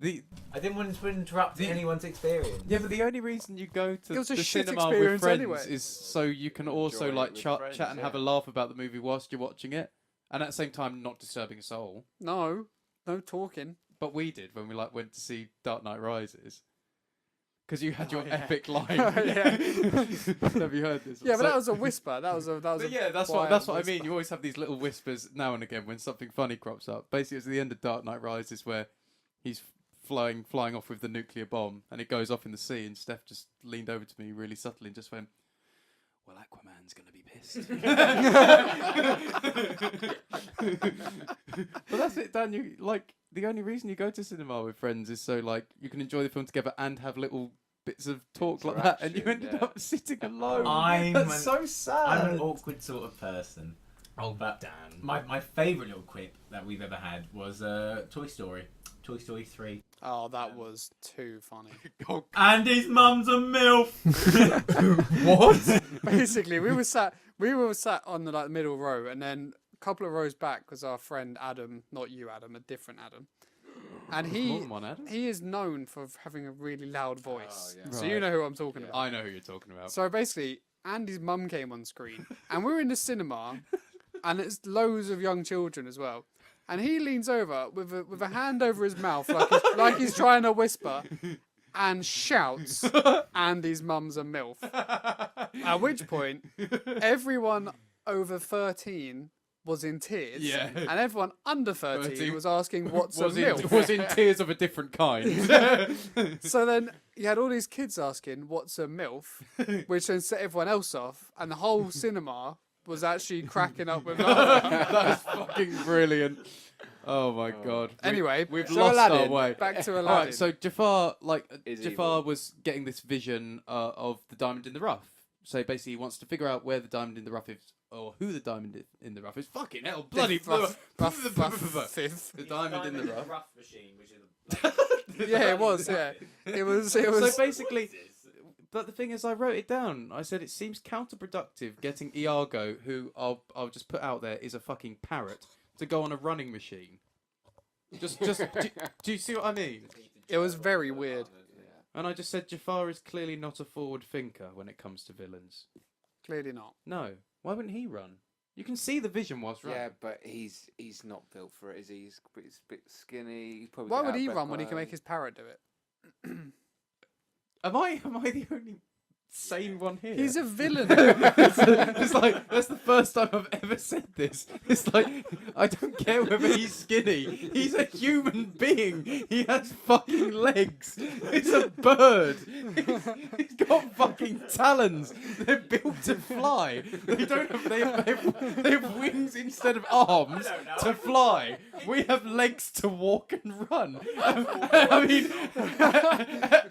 I didn't want to interrupt anyone's experience. Yeah, but the only reason you go to It was a the shit cinema with experience friends anyway. is so you can also Enjoy like it with chat friends, and have a yeah. laugh about the movie whilst you're watching it, and at the same time not disturbing a soul. No talking. But we did when we like went to see Dark Knight Rises, because you had your yeah. epic line. Yeah. Have you heard this? Yeah, but So- that was a whisper. That was But a yeah, that's quiet what I whisper. mean. You always have these little whispers now and again when something funny crops up. Basically, it's the end of Dark Knight Rises where he's flying off with the nuclear bomb, and it goes off in the sea. And Steph just leaned over to me really subtly and just went, "Well, Aquaman's gonna be pissed." But that's it, Dan. You like the only reason you go to cinema with friends is so like you can enjoy the film together and have little bits of talk like that, and you ended Interaction, up sitting alone. I'm That's an- so sad. I'm an awkward sort of person. Oh, But Dan. my favourite little quip that we've ever had was Toy Story 3. Oh, that was too funny. And his mum's a MILF! What? Basically, we were sat on the like middle row, and then a couple of rows back was our friend Adam, not you, Adam, a different Adam, and More than one, Adam? he is known for having a really loud voice. Oh, yeah. So you Right. know who I'm talking about. I know who you're talking about. So basically, Andy's mum came on screen, and we're in the cinema, and it's loads of young children as well. And he leans over with a hand over his mouth, like he's trying to whisper, and shouts, "Andy's mum's a MILF." At which point, everyone over 13 was in tears, Yeah. and everyone under 13 was asking, "What's a was MILF?" was in tears of a different kind. So then you had all these kids asking, "What's a MILF?" which then set everyone else off, and the whole cinema was actually cracking up with laughter. That's fucking brilliant. Oh my god. Anyway, We've so lost our Aladdin. way. back to Aladdin. Alright, so Jafar, Is Jafar evil. was getting this vision of the diamond in the rough. So basically, he wants to figure out where the diamond in the rough is, or who the diamond in the rough is. Fucking hell, bloody Fifth. The diamond in the rough. machine, which is Yeah, it was. Yeah, it was. So basically, but the thing is, I wrote it down. I said it seems counterproductive getting Iago, who I'll just put out there is a fucking parrot, to go on a running machine. Just do you see what I mean? It was very weird. And I just said Jafar is clearly not a forward thinker when it comes to villains. Clearly not. No, why wouldn't he run? You can see the vision whilst running. Yeah, but he's not built for it, is he? He's a bit skinny. He'd probably Why get would out he of bed run when he quite can make early. his parrot do it? Am I the only sane one here? He's a villain. It's like that's the first time I've ever said this. It's like I don't care whether he's skinny. He's a human being. He has fucking legs. He's a bird. He's got fucking talons. They're built to fly. They don't have. They have wings instead of arms to fly. We have legs to walk and run. I mean,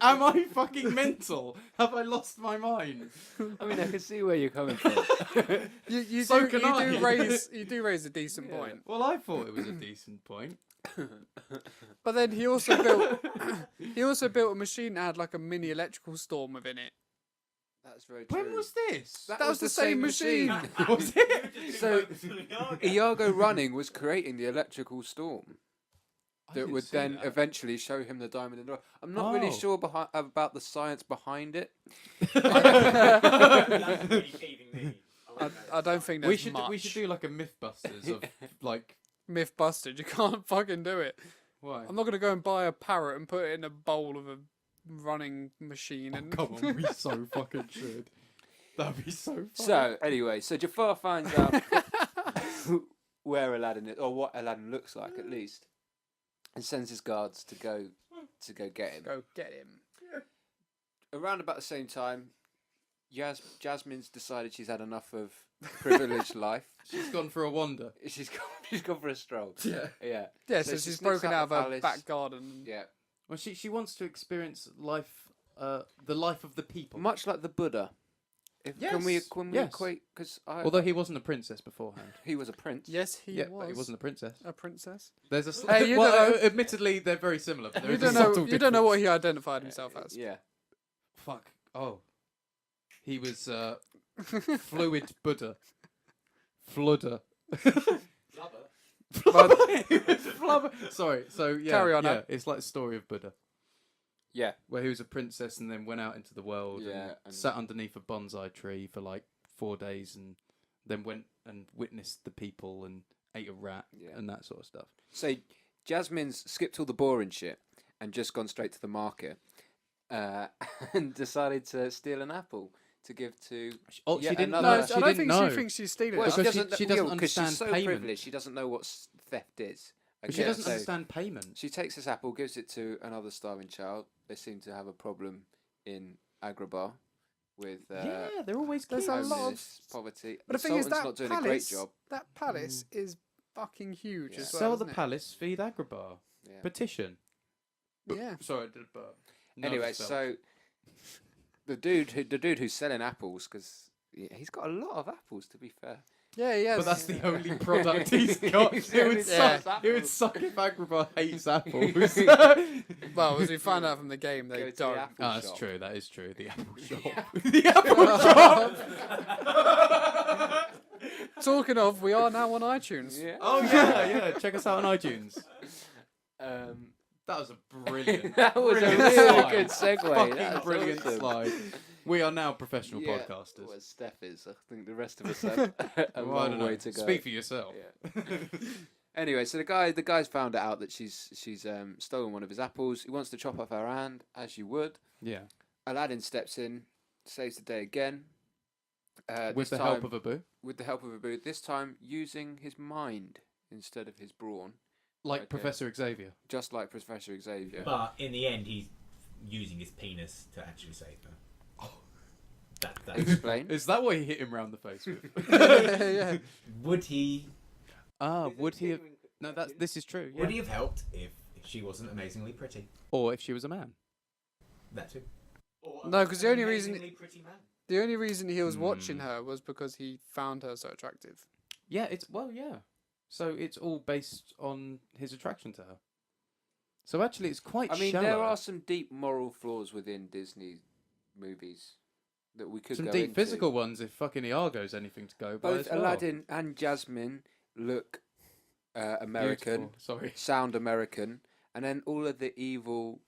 am I fucking mental? Have I lost my mind? I mean, I can see where you're coming from. You So do, can you I. do raise a decent point. Well, I thought it was a decent point. But then he also built a machine that had like a mini electrical storm within it. That's very true. When was this? That was the same machine. Was it? So, Iago running was creating the electrical storm that didn't would see then that. eventually show him the diamond in the rough. I'm not really Oh. sure about the science behind it. I don't think there's We should much. we should do like a MythBusters of like Myth busted. You can't fucking do it. why? I'm not gonna go and buy a parrot and put it in a bowl of a running machine. And Come on, we so fucking should. That'd be so funny. So anyway, so Jafar finds out where Aladdin is, or what Aladdin looks like at least, and sends his guards to go get him. Go get him. Around about the same time, Jasmine's decided she's had enough of privileged life. She's gone for a wander. She's gone for a stroll. Yeah. Yeah. Yeah, So so she she's sneaks broken out out of the her palace. back garden. Yeah. Well, she wants to experience life, the life of the people. Much like the Buddha. Can we Yes, yes. equate? Because Although he wasn't a princess beforehand. he was a prince. Yes, he Yeah, was. but he wasn't a princess. A princess. There's a Hey, you well, don't know. admittedly, they're very similar. But there You is a don't know. subtle You don't know what difference. he identified himself as. Yeah. Fuck. Oh. He was fluid Buddha. Fludder. Flubber. Sorry. So yeah, Carry on, yeah. Ed. It's like the story of Buddha, Yeah. where he was a princess and then went out into the world Yeah, and and- sat underneath a bonsai tree for like 4 days and then went and witnessed the people and ate a rat Yeah. and that sort of stuff. So Jasmine's skipped all the boring shit and just gone straight to the market, and decided to steal an apple to give to. Oh, Yeah, she didn't another- No, No, know. I don't didn't think know. she thinks she's stealing. Well, it. Because she she doesn't. doesn't Because she's understand so payment. privileged, she doesn't know what theft is. She Okay, doesn't so understand payment. She takes this apple, gives it to another starving child. They seem to have a problem in Agrabah with Yeah, they're always There's a kids. lot of- homeless, poverty. But the thing is, Sultan's that not doing palace, a great job. that palace is fucking huge Yeah. as well. Sell the isn't it? palace, feed Agrabah. Yeah. Petition. Yeah. Sorry, I did a burp. No, Anyway, yourself. so the dude who's selling apples, because he's got a lot of apples. To be fair, Yeah, yeah. But that's the only product he's got. He's It would only suck. sells It would apples. suck if Agrabah hates apples. Well, as we find out from the game, Go they to the don't. apple That's shop. true. That is true. The apple shop. apple- The apple shop. Talking of, we are now on iTunes. Yeah. Oh yeah, yeah. Check us out on iTunes. That was a brilliant. That was a brilliant really slide. good segue. Fucking That's brilliant awesome. slide. We are now professional Yeah, podcasters. Well, Stef is. I think the rest of us have a Well, I long don't know. way to go. Speak for yourself. Yeah. Anyway, so the guy's found out that she's stolen one of his apples. He wants to chop off her hand, as you would. Yeah. Aladdin steps in, saves the day again. With this the help time- of a boo. with the help of a boot. This time using his mind instead of his brawn, Like Okay. Professor Xavier. just like Professor Xavier. But in the end, he's using his penis to actually save her. That's Explain. Is that what he hit him round the face with? Yeah. Would he? Would he have... No, this is true. Yeah. Would he have helped if she wasn't amazingly pretty? Or if she was a man. That too. No, 'cause the only reason- Amazingly pretty man. The only reason he was watching her was because he found her so attractive. Yeah, yeah. So it's all based on his attraction to her. So actually, it's quite I mean, shallow. there are some deep moral flaws within Disney movies that we could some go deep into. physical ones if fucking Iago's anything to go by Both as well. Aladdin and Jasmine look American, Beautiful. Sorry. sound American, and then all of the evil,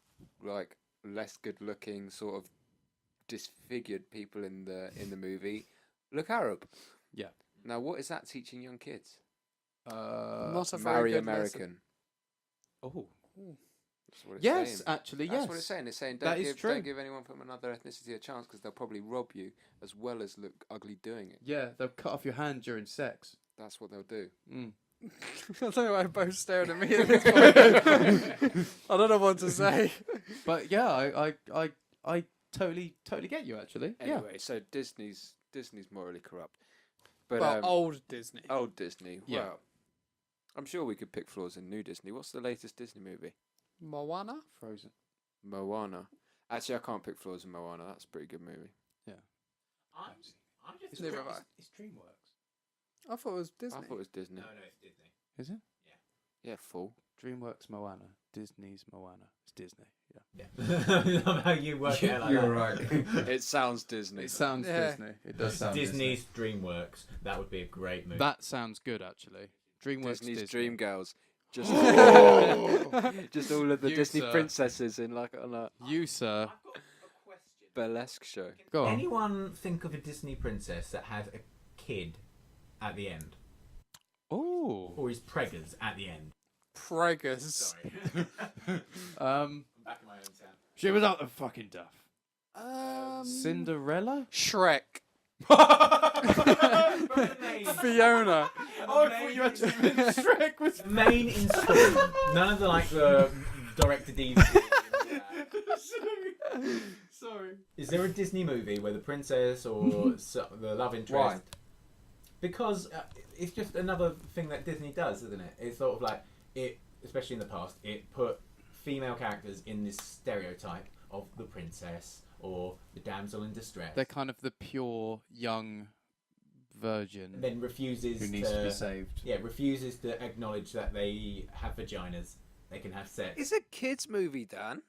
like less good-looking, sort of disfigured people in the movie look Arab. Yeah. Now, what is that teaching young kids? Not a very Marry good American. lesson. Oh. That's what it's Yes, saying. actually, That's yes. what it's saying. It's saying That is true. don't give anyone from another ethnicity a chance because they'll probably rob you as well as look ugly doing it. Yeah, they'll cut off your hand during sex. That's what they'll do. Mm. I don't know why both staring at me at this point. I don't know what to say. But yeah, I totally get you actually. Anyway, so Disney's morally corrupt. But Well, old Disney. old Disney. Yeah. Well, I'm sure we could pick flaws in new Disney. What's the latest Disney movie? Moana? Frozen. Moana. Actually, I can't pick flaws in Moana. That's a pretty good movie. I'm just Neither have I. It's DreamWorks. I thought it was Disney. I thought it was Disney. No, it's Disney. Is it? Yeah, fool. DreamWorks Moana. Disney's Moana. It's Disney. Yeah. Yeah. I love how you work it out like that. right. It sounds Disney. It sounds Yeah. Disney. It does sound Disney's DreamWorks. That would be a great movie. That sounds good actually. DreamWorks Disney's Disney. Dream Girls. Just, Oh. just all of the You, Disney sir. princesses in like on a You sir. I've got a question. burlesque show. Go on. Anyone think of a Disney princess that has a kid at the end? Oh. Or is preggers at the end? Preggers. Sorry. Um. I'm back in my own town. She was out the fucking duff. Um, Cinderella? Shrek. The main- Fiona. Oh, I thought you actually meant Shrek was... the main installment. None of the like the direct to DVD. Sorry. Is there a Disney movie where the princess or the love interest? Why? Because it's just another thing that Disney does, isn't it? It's sort of like it, especially in the past, it put female characters in this stereotype of the princess or the damsel in distress. They're kind of the pure young virgin And then refuses who needs to be saved. Yeah, refuses to acknowledge that they have vaginas, they can have sex. It's a kids' movie, Dan.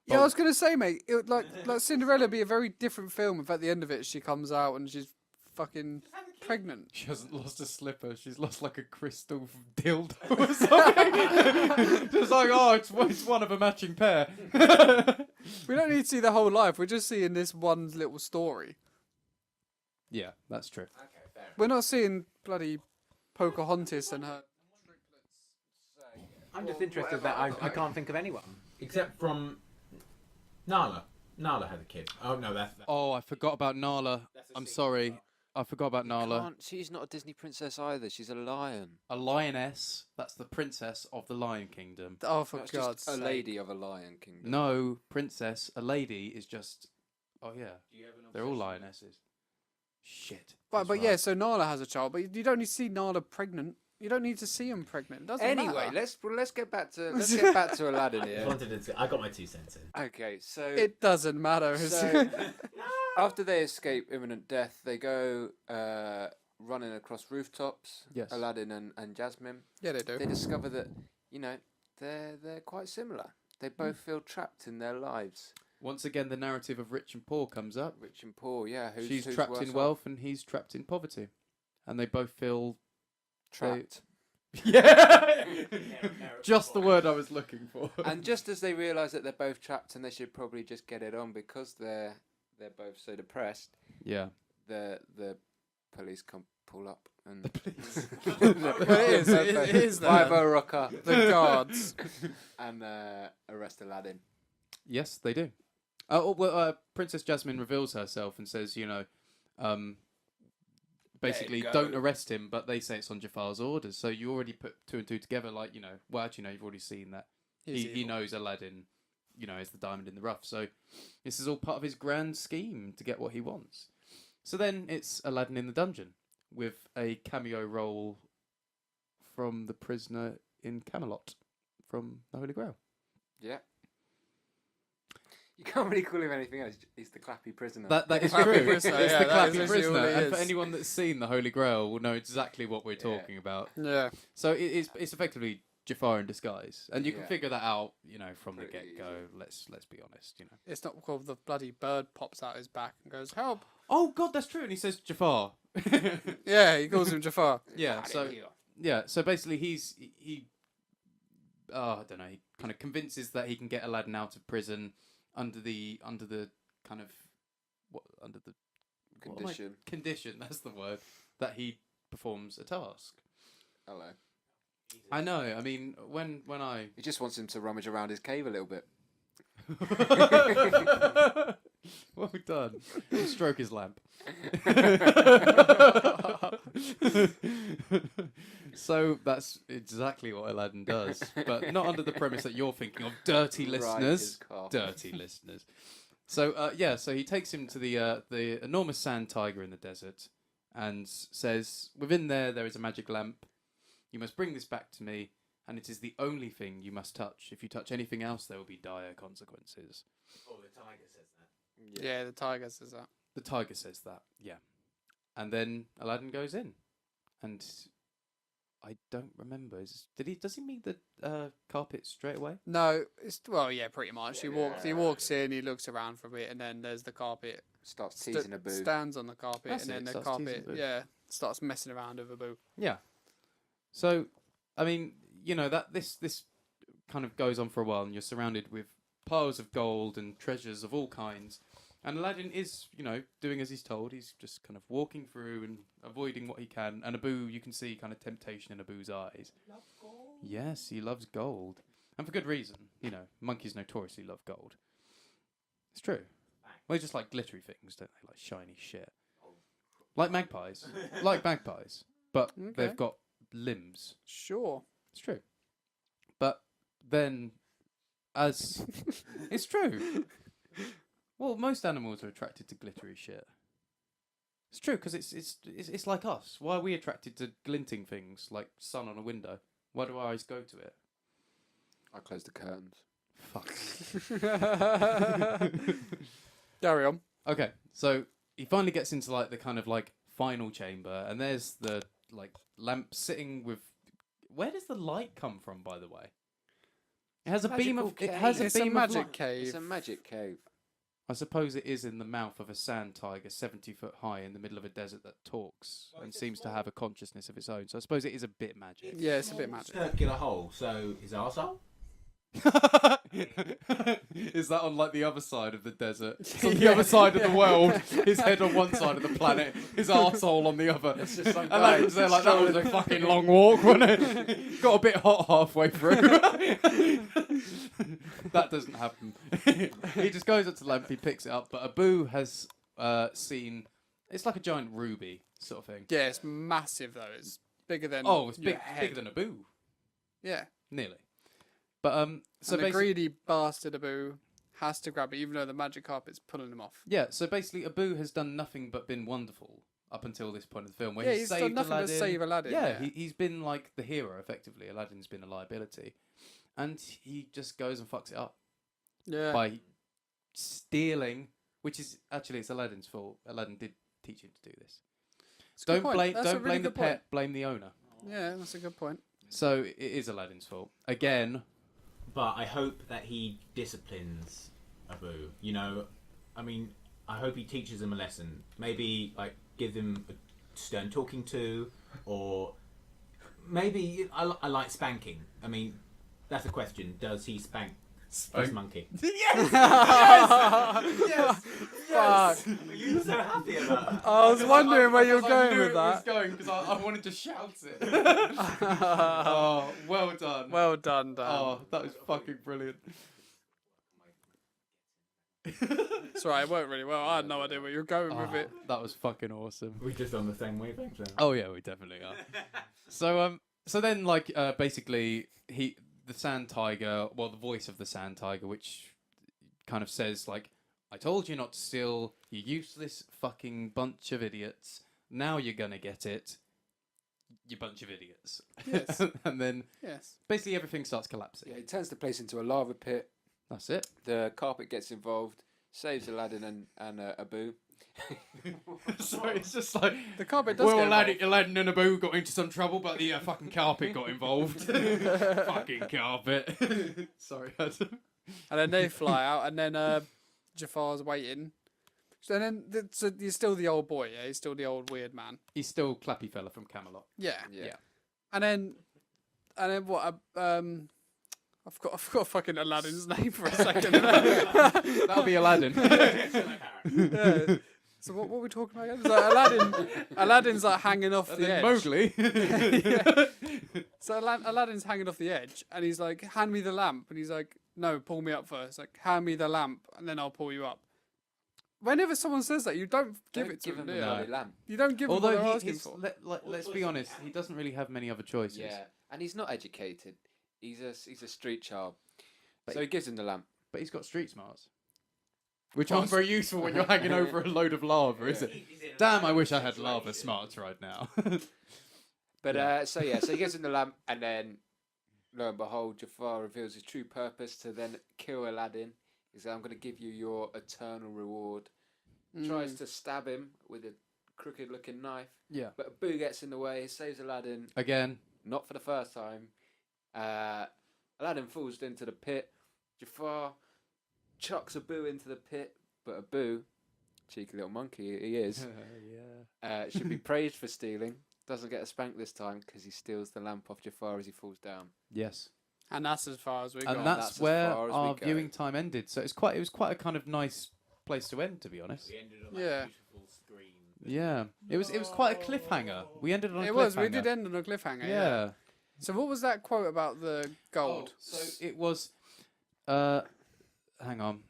Yeah, I was gonna say, mate. It would like Cinderella be a very different film if at the end of it she comes out and she's fucking pregnant. She hasn't lost a slipper. She's lost like a crystal dildo or something. Just like, oh, it's one of a matching pair. We don't need to see the whole life. We're just seeing this one little story. Yeah, that's true. Okay, fair enough. We're not seeing bloody Pocahontas and her. I'm just interested that I can't think of anyone except from Nala. Nala had a kid. Oh no, that's Oh, I forgot about Nala. I'm sorry. I forgot about Nala. She's not a Disney princess either. She's a lion. A lioness. That's the princess of the Lion Kingdom. Oh, for That's God's just a sake! lady of a lion kingdom. No, princess. A lady is just... Oh, yeah. They're all lionesses. Shit. Right, That's but yeah, so Nala has a child, but you don't need to see Nala pregnant. You don't need to see him pregnant. It doesn't Anyway, matter. let's get back to Aladdin I here. wanted to. I got my 2 cents in. Okay, so It doesn't matter. So, after they escape imminent death, they go running across rooftops. Yes. Aladdin and Jasmine. Yeah, they do. They discover that they're quite similar. They both feel trapped in their lives. Once again, the narrative of rich and poor comes up. Rich and poor, yeah. She's who's trapped worse in off? wealth and he's trapped in poverty. And they both feel... Trapped. Yeah! Just the word I was looking for. And just as they realise that they're both trapped and they should probably just get it on because they're both so depressed, Yeah. the police come pull up and It is Five there. rock up The guards. and arrest Aladdin. Yes, they do. Princess Jasmine reveals herself and says, basically, go. don't arrest him, but they say it's on Jafar's orders. So you already put 2 and 2 together, well, actually, no, you've already seen that. He knows Aladdin, is the diamond in the rough. So this is all part of his grand scheme to get what he wants. So then it's Aladdin in the dungeon with a cameo role from the prisoner in Camelot from the Holy Grail. Yeah. You can't really call him anything else. He's the clappy prisoner. That is Clappy true. prisoner, It's yeah, the that is clappy literally prisoner, all it and for is. anyone that's seen the Holy Grail will know exactly what we're talking about. Yeah. So it's effectively Jafar in disguise, and you can Yeah. figure that out, from the Pretty get go. Let's be honest, It's not called the bloody bird pops out his back and goes, help. Oh God, that's true, and he says Jafar. Yeah, he calls him Jafar. Yeah. So basically, he I don't know. He kind of convinces that he can get Aladdin out of prison under the kind of under the Condition. Condition. That's the word that he performs a task. Hello. I know. I mean, when I He just wants him to rummage around his cave a little bit. well done. Stroke his lamp. So that's exactly what Aladdin does, but not under the premise that you're thinking of, dirty Right, listeners. his calf. Dirty listeners. So so he takes him to the enormous sand tiger in the desert, and says, "Within there is a magic lamp. You must bring this back to me, and it is the only thing you must touch. If you touch anything else, there will be dire consequences." Oh, the tiger says that. Yeah, the tiger says that. The tiger says that, yeah. And then Aladdin goes in, and I don't remember. Does he meet the carpet straight away? No, yeah, pretty much. He walks in, he looks around for a bit, and then there's the carpet. Starts teasing a boo. Stands on the carpet, That's and it, then the starts carpet, teasing Boo. yeah, starts messing around with a boo. Yeah. So, I mean, that this kind of goes on for a while, and you're surrounded with piles of gold and treasures of all kinds. And Aladdin is, doing as he's told. He's just kind of walking through and avoiding what he can. And Abu, you can see kind of temptation in Abu's eyes. Love gold. Yes, he loves gold. And for good reason. Monkeys notoriously love gold. It's true. Well, they just like glittery things, don't they? Like shiny shit. Like magpies. Like magpies. But Okay. they've got limbs. Sure. It's true. But then, as... it's true. Well, most animals are attracted to glittery shit. It's true, because it's like us. Why are we attracted to glinting things, like sun on a window? Why do our eyes go to it? I close the curtains. Fuck. Carry on. Okay, so he finally gets into like the kind of like final chamber, and there's the like lamp sitting with. Where does the light come from, by the way? It has a beam of. It has It's a a beam of magic light. cave. It's a magic cave. I suppose it is in the mouth of a sand tiger, 70 foot high, in the middle of a desert that talks and seems to have a consciousness of its own. So I suppose it is a bit magic. Yeah, it's a bit magic. Circular hole. So his arsehole? Is that on like the other side of the desert? It's on the other side of the world. His head on one side of the planet, his arsehole on the other. It's just some And guy that was there like that was a fucking long walk, wasn't it? Got a bit hot halfway through. That doesn't happen. He just goes up to the lamp, he picks it up, but Abu has seen. It's like a giant ruby sort of thing. Yeah, it's massive though. It's bigger than. Oh, it's your bigger head. than Abu, Yeah. nearly. But so And the basically, greedy bastard Abu has to grab it, even though the magic carpet's pulling him off. yeah. So basically, Abu has done nothing but been wonderful up until this point of the film, where Yeah, he's he's saved done nothing Aladdin. but save Aladdin. Yeah, he's been like the hero effectively. Aladdin's been a liability, and he just goes and fucks it up yeah. by stealing, which is actually it's Aladdin's fault. Aladdin did teach him to do this. It's a good Don't point. blame That's a don't really blame the good point. pet, blame the owner. Yeah, that's a good point. So it is Aladdin's fault again. But I hope that he disciplines Abu. You know, I mean, I hope he teaches him a lesson. Maybe like give him a stern talking to, or maybe I like spanking. I mean, that's a question. Does he spank his monkey? Yes, Fuck. Are you so happy about that? I was wondering where you were Because I going knew with it was that. going because I wanted to shout it. Oh, well done. Well done, Dan. Oh, that was fucking brilliant. It's alright, it worked really well. I had no idea where you were going with it. That was fucking awesome. We're just on the same wavelength then. Oh yeah, we definitely are. So then like basically the sand tiger, well the voice of the sand tiger, which kind of says like, I told you not to steal, you useless fucking bunch of idiots. Now you're gonna get it, you bunch of idiots. Yes. And then Yes. basically everything starts collapsing. Yeah, he turns the place into a lava pit. That's it. The carpet gets involved, saves Aladdin and Abu. So it's just like, The carpet does well, get involved. Aladdin and Abu got into some trouble, but the fucking carpet got involved. Fucking carpet. Sorry, Adam. And then they fly out, and then Jafar's waiting. So then so he's still the old boy, yeah? He's still the old weird man. He's still Clappy Fella from Camelot. Yeah. Yeah. And then what? I've got fucking Aladdin's name for a second. That'll be Aladdin. Yeah. So what were we talking about again? So Aladdin's like hanging off the edge. Mowgli. Yeah. So Aladdin's hanging off the edge, and he's like, "Hand me the lamp," and he's like, "No, pull me up first. Like, hand me the lamp, and then I'll pull you up." Whenever someone says that, you don't give it to give them, him do the you? bloody lamp. You don't give them what Although they're asking for. let's be honest, he doesn't really have many other choices. Yeah, and he's not educated. He's a street child. But So he gives him the lamp. But he's got street smarts. Which aren't very useful when you're hanging over a load of lava, is it? Damn, I wish I had lava smarts right now. But so he gives him the lamp, and then lo and behold, Jafar reveals his true purpose to then kill Aladdin. He says, "I'm going to give you your eternal reward." Tries to stab him with a crooked-looking knife, Yeah. but Abu gets in the way, saves Aladdin. Again. Not for the first time. Aladdin falls into the pit. Jafar chucks Abu into the pit, but Abu, cheeky little monkey he is, should be praised for stealing. Doesn't get a spank this time because he steals the lamp off Jafar as he falls down. Yes. And that's as far as we And got. that's as where far as we our go. viewing time ended. So it was quite a kind of nice place to end, to be honest. We ended on Yeah. that beautiful scream. Yeah. It was quite a cliffhanger. We ended on a It cliffhanger. was. We did end on a cliffhanger. Yeah. So what was that quote about the gold? So it was hang on.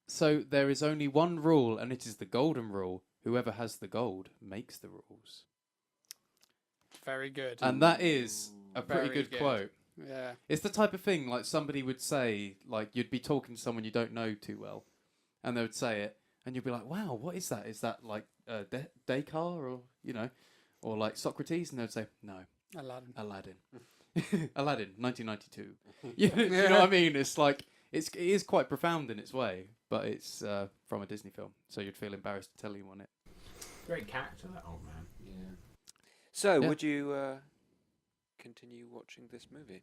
So there is only one rule, and it is the golden rule. Whoever has the gold makes the rules. Very good. And that is a pretty Very good good. quote. Yeah. It's the type of thing like somebody would say, like you'd be talking to someone you don't know too well, and they would say it, and you'd be like, "Wow, what is that? Is that like Descartes or or like Socrates?" And they'd say, "No, Aladdin. Aladdin, 1992." You know what I mean? It's like it is quite profound in its way, but it's from a Disney film, so you'd feel embarrassed to tell anyone it. Great character, that old man. Yeah. So, Yeah. would you continue watching this movie?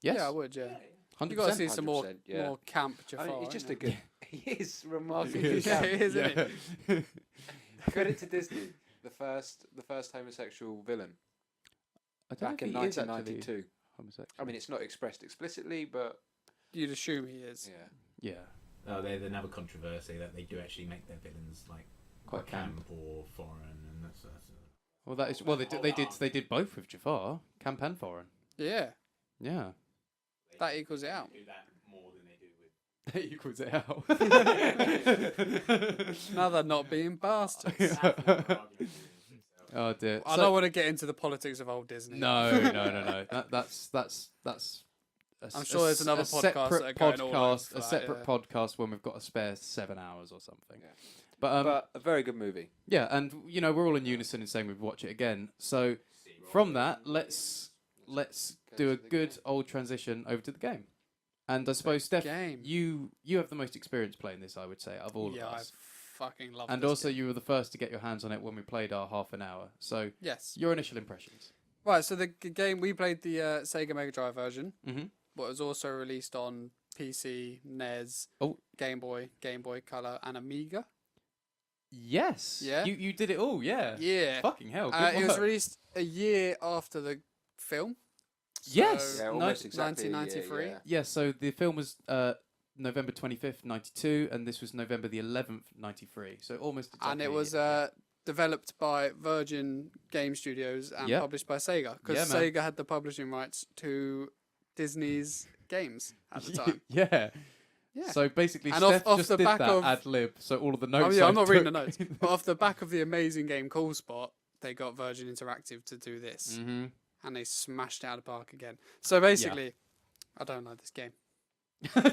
Yes, Yeah, I would. Yeah. 100%. You got to see some more 100%, yeah. more camp Jafar. I mean, he's just a ain't good. He is remarkably Yes. Yeah, good. it is, isn't it? Credit to Disney, the first homosexual villain I don't back know in if he is actually 1992. homosexual. I mean, it's not expressed explicitly, but You'd assume he is. yeah. Yeah, Oh, there's another controversy that they do actually make their villains like quite camp or foreign, and that's well, that is they did both with Jafar, camp and foreign. Yeah. Yeah, That equals it out. do that more than they do with. that equals it out. Now they're not being bastards. Oh dear. I don't want to get into the politics of old Disney. No. That's. I'm sure there's another podcast that are going all over for a that, separate yeah. podcast when we've got a spare 7 hours or something. Yeah. But a very good movie. yeah, and we're all in unison in saying we'd watch it again. So from that, let's do a good old transition over to the game. And I suppose Steph, Game. you have the most experience playing this, I would say, of all Yeah, of I us. fucking love And this also, game. you were the first to get your hands on it when we played our half an hour. So Yes. your initial impressions. Right, so the game, we played the Sega Megadrive version, Mm-hmm. but it was also released on PC, NES, Oh. Game Boy Color, and Amiga. Yes. Yeah? You did it all. Yeah. Yeah. Fucking hell. Good It was work. released a year after the film. Yes. So, Yeah, almost exactly. 1993. Yeah. Yeah, so the film was November 25th, 92, and this was November the 11th, 93. So almost exactly And it a was year. developed by Virgin Game Studios and Yep. published by Sega, because Yeah, man. Sega had the publishing rights to Disney's games at the time. Yeah. Yeah. So basically, And Steph off just the did back that of- ad lib, so all of the Oh notes. yeah, I I'm not reading the took- notes. But off the back of the amazing game Cool Spot, they got Virgin Interactive to do this, Mhm. and they smashed it out of the park again. So basically, I don't like this game.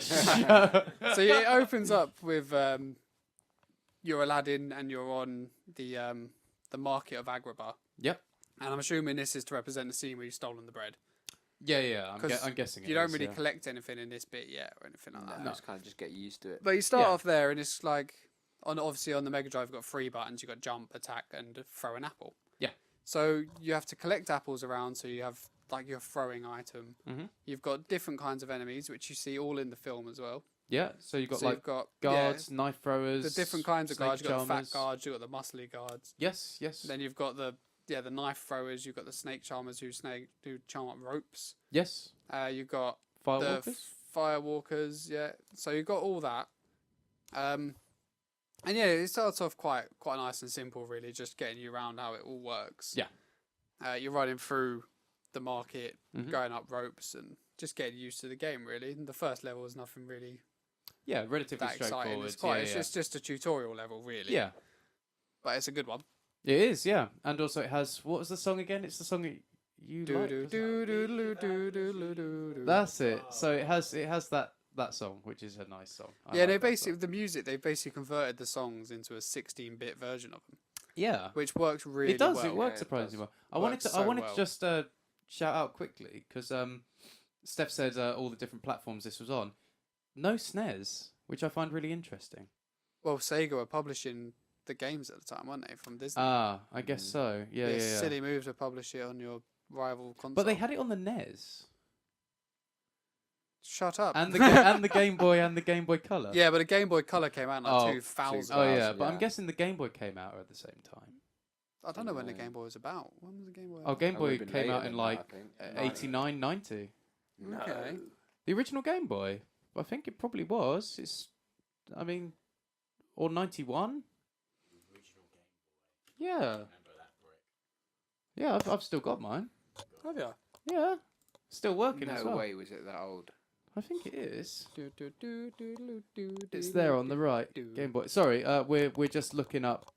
So it opens up with you're Aladdin and you're on the market of Agrabah. Yep. And I'm assuming this is to represent the scene where you've stolen the bread. Yeah. I'm 'Cause guessing You it don't is, really yeah. collect anything in this bit yet or anything like that. No, it's kind of just get used to it. But you start Yeah. off there, and it's like obviously on the Mega Drive, you've got 3 buttons. You've got jump, attack, and throw an apple. Yeah. So you have to collect apples around. So you have like your throwing item. Mhm. You've got different kinds of enemies, which you see all in the film as well. Yeah. So you've got So like you've got guards, knife throwers, the different kinds of snake guards. You've got the charmers. fat guards. You've got the muscly guards. Yes. Then you've got the knife throwers. You've got the snake charmers who charm up ropes. Yes. You've got Firewalkers. the firewalkers, yeah. So you've got all that. And yeah, it starts off quite nice and simple, really, just getting you around how it all works. Yeah. You're running through the market, Mhm. going up ropes, and just getting used to the game, really. And the first level is nothing really Yeah, relatively that exciting. straightforward. It's quite. yeah, It's yeah. just a tutorial level, really. Yeah, But it's a good one. it is. Yeah, and also it has what was the song again? It's the song that you Do like. do wasn't it? do do do do do do do. That's it. So it has that song, which is a nice song. I Yeah, like they that basically song. the music. They basically converted the songs into a 16-bit version of them, Yeah, which works really it does. well. It works Yeah, it surprisingly does. well. I wanted Works to. so I wanted well. to just shout out quickly because Steph said all the different platforms this was on. No SNES, which I find really interesting. Well, Sega were publishing the games at the time, weren't they, from Disney? Ah, I guess so. Yeah, It's yeah. silly move to publish it on your rival console. But they had it on the NES Shut up. and the Game Boy and the Game Boy Color. Yeah, but the Game Boy Color came out in like Oh, 2000. Oh yeah, but I'm yeah. guessing the Game Boy came out at the same time. I don't know when the Yeah. Game Boy was about. When was the Game Boy? Oh, out? Game That Boy would've been came later out in than that, like I think. 89, 90. No. Okay. The original Game Boy. I think it probably was. I mean, or 91. Yeah. Yeah, I've still got mine. Have you? Yeah, still working as No well. way was it that old. I think it is. It's It's there on the right. Game Boy. Sorry, we're just looking up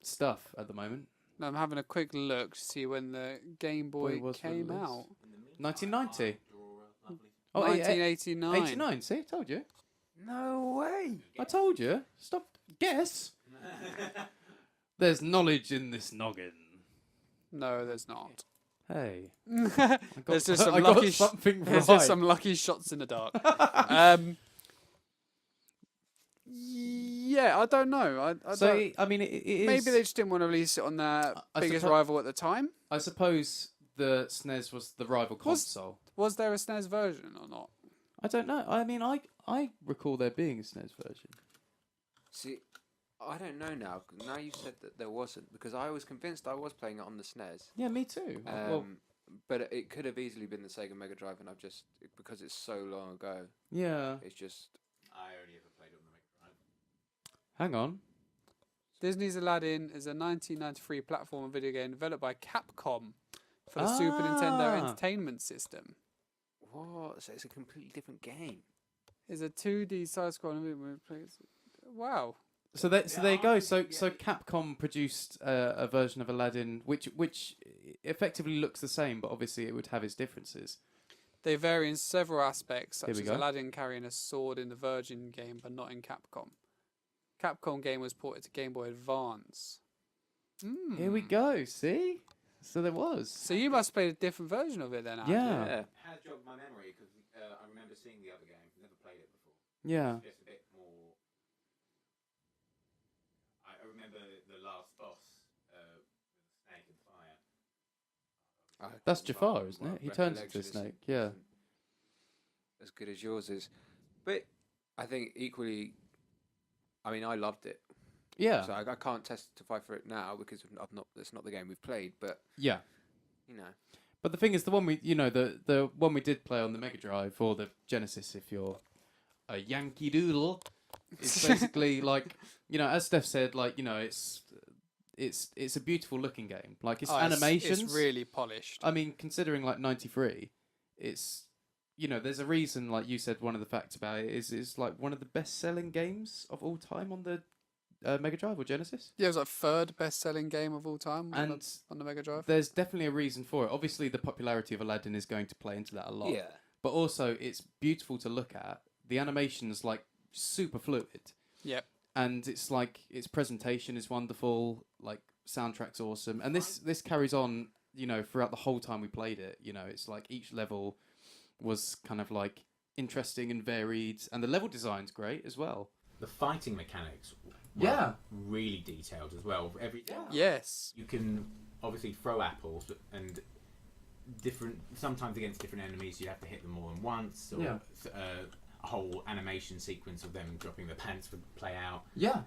stuff at the moment. No, I'm having a quick look to see when the Game Boy was came released. out. 1990. Oh, 1989. 89. See, I told you. No way. I told you. Stop. Guess. There's knowledge in this noggin. No, there's not. Hey. There's just some I got lucky. something There's right. just some lucky shots in the dark. Yeah, I don't know. I So don't, I mean, it is. maybe they just didn't want to release it on their I biggest suppo- rival at the time. I suppose the SNES was the rival Was- console. Was there a SNES version or not? I don't know. I mean, I recall there being a SNES version. See, I don't know now. Now you said that there wasn't, because I was convinced I was playing it on the SNES. Yeah, me too. Well, But it could have easily been the Sega Megadrive, and I've just, because it's so long ago, yeah. it's just. I only ever played it on the Megadrive. Hang on. Disney's Aladdin is a 1993 platform video game developed by Capcom for the Super Nintendo Ah. Entertainment System. What? So it's a completely different game. Is a 2D side-scrolling movement. Wow. So there you go. So Capcom produced a version of Aladdin, which effectively looks the same, but obviously it would have its differences. They vary in several aspects, such Here we as go. Aladdin carrying a sword in the Virgin game, but not in Capcom. Capcom game was ported to Game Boy Advance. Here we go. See, so there was. So you must have played a different version of it then, Andy. Yeah. Yeah. Has jogged my memory because I remember seeing the other game. Never played it before. Yeah. Just a bit more. I remember the last boss with the snake and fire. That's Jafar, isn't it? He turns into Recollection a is- snake. Yeah. As good as yours is, but I think equally. I mean, I loved it. Yeah. So I can't testify for it now because I've not. It's not the game we've played, but Yeah. you know. But the thing is, the one we, the one we did play on the Mega Drive or the Genesis, if you're a Yankee Doodle, is basically like, as Steph said, like, it's a beautiful looking game. Like its animations. It's really polished. I mean, considering like 93, it's, there's a reason, like you said, one of the facts about it is it's like one of the best selling games of all time on the Mega Drive or Genesis. Yeah, it was like third best-selling game of all time on And the Mega Drive. there's definitely a reason for it. Obviously, the popularity of Aladdin is going to play into that a lot. Yeah. But also, it's beautiful to look at. The animation's like super fluid. Yep. And it's like its presentation is wonderful. Like soundtrack's awesome, and this carries on. Throughout the whole time we played it. It's like each level was kind of like interesting and varied, and the level design's great as well. The fighting mechanics were Yeah. really detailed as well. Yes. You can obviously throw apples and sometimes against different enemies you have to hit them more than once, or Yeah. a whole animation sequence of them dropping their pants would play out. Yeah.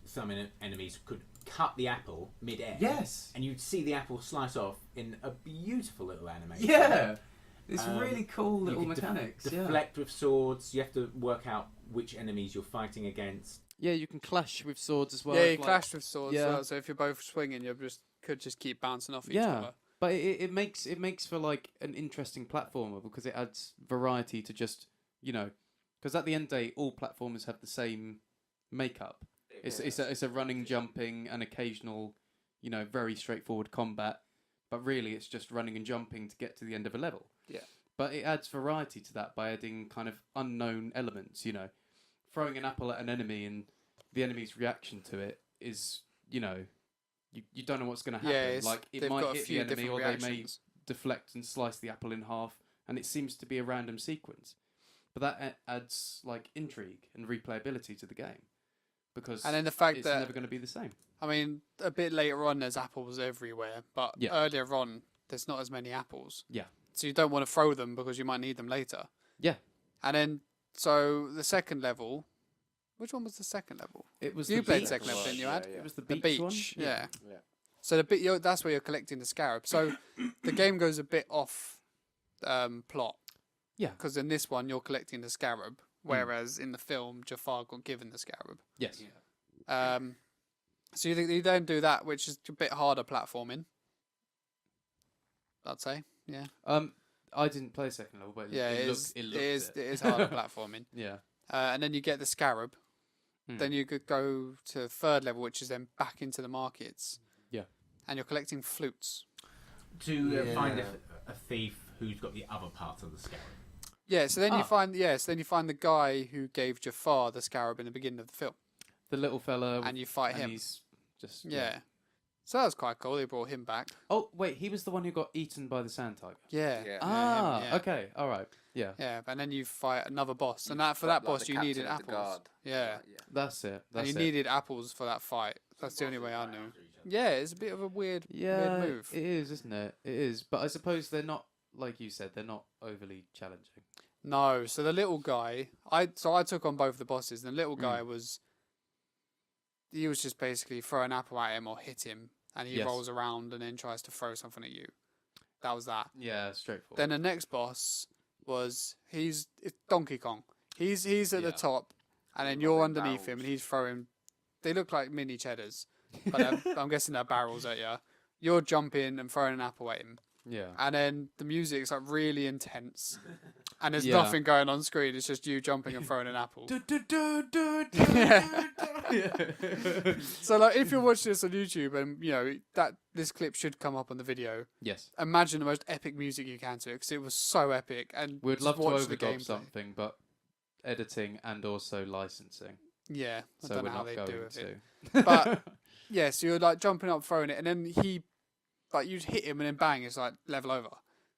Some enemies could cut the apple mid-air. Yes. And you'd see the apple slice off in a beautiful little animation. Yeah. It's Um, really cool You little could mechanics. deflect with swords. You have to work out which enemies you're fighting against. Yeah, you can clash with swords as well. yeah, if, you like- clashed with swords. yeah. As well, so if you're both swinging, you could just keep bouncing off each Yeah. other. But it makes for like an interesting platformer because it adds variety to just because at the end of the day all platformers have the same makeup. It's a running, jumping, and occasional very straightforward combat, but really it's just running and jumping to get to the end of a level. Yeah. But it adds variety to that by adding kind of unknown elements. Throwing an apple at an enemy and the enemy's reaction to it is you don't know what's going to happen. Yeah, Like it they've might got a hit the few enemy, different or they may reactions. deflect and slice the apple in half, and it seems to be a random sequence. But that adds like intrigue and replayability to the game because And then the fact it's that never going to be the same. I mean, a bit later on, there's apples everywhere, but Yeah. earlier on, there's not as many apples. Yeah. So you don't want to throw them because you might need them later. Yeah. And then, so the second level, which one was the second level? It was You the played beach. second level, didn't you, Ad? It was the The beach, beach, one. yeah. Yeah. So that's where you're collecting the scarab. So the game goes a bit off plot. Yeah. Because in this one, you're collecting the scarab, whereas in the film, Jafar got given the scarab. Yes. So you don't do that, which is a bit harder platforming. I'd say, yeah. I didn't play second level, but Yeah, it is harder platforming. Yeah. And then you get the scarab. Hmm. Then you could go to third level, which is then back into the markets. Yeah. And you're collecting flutes. To find a thief who's got the other parts of the scarab. Yeah, so then you find the guy who gave Jafar the scarab in the beginning of the film, The little fella. and you fight and him. He's just Yeah. So that was quite cool. They brought him back. Oh wait, he was the one who got eaten by the sand tiger. Yeah. Yeah. Ah, him, yeah. okay, all right, yeah, Yeah, and then you fight another boss, and for But, that like, boss the you needed captain of the apples. guard. Yeah, that's it. and That's you it. needed apples for that fight. That's the only way I knew. Yeah, it's a bit of a weird move. It is, isn't it? It is, but I suppose they're not, like you said, they're not overly challenging. No, so the little guy, I took on both the bosses, and the little guy was just basically throw an apple at him or hit him, and he Yes. rolls around and then tries to throw something at you. That was that. Yeah, straightforward. Then the next boss it's Donkey Kong. He's at the top, and then you're Rolling underneath him, barrels. and he's throwing. They look like mini cheddars, but I'm guessing they're barrels at you. You're jumping and throwing an apple at him, yeah. and then the music's like really intense, and there's Yeah. nothing going on screen. It's just you jumping and throwing an apple. So like, if you're watching this on YouTube, and that this clip should come up on the video, Yes. imagine the most epic music you can to it, because it was so epic. And We'd just love to watch the overdub gameplay. something, but editing and also licensing. Yeah, I So don't we're know how not they going do with to. it. But yeah, so you're like jumping up, throwing it, and then you'd hit him, and then bang, it's like level over.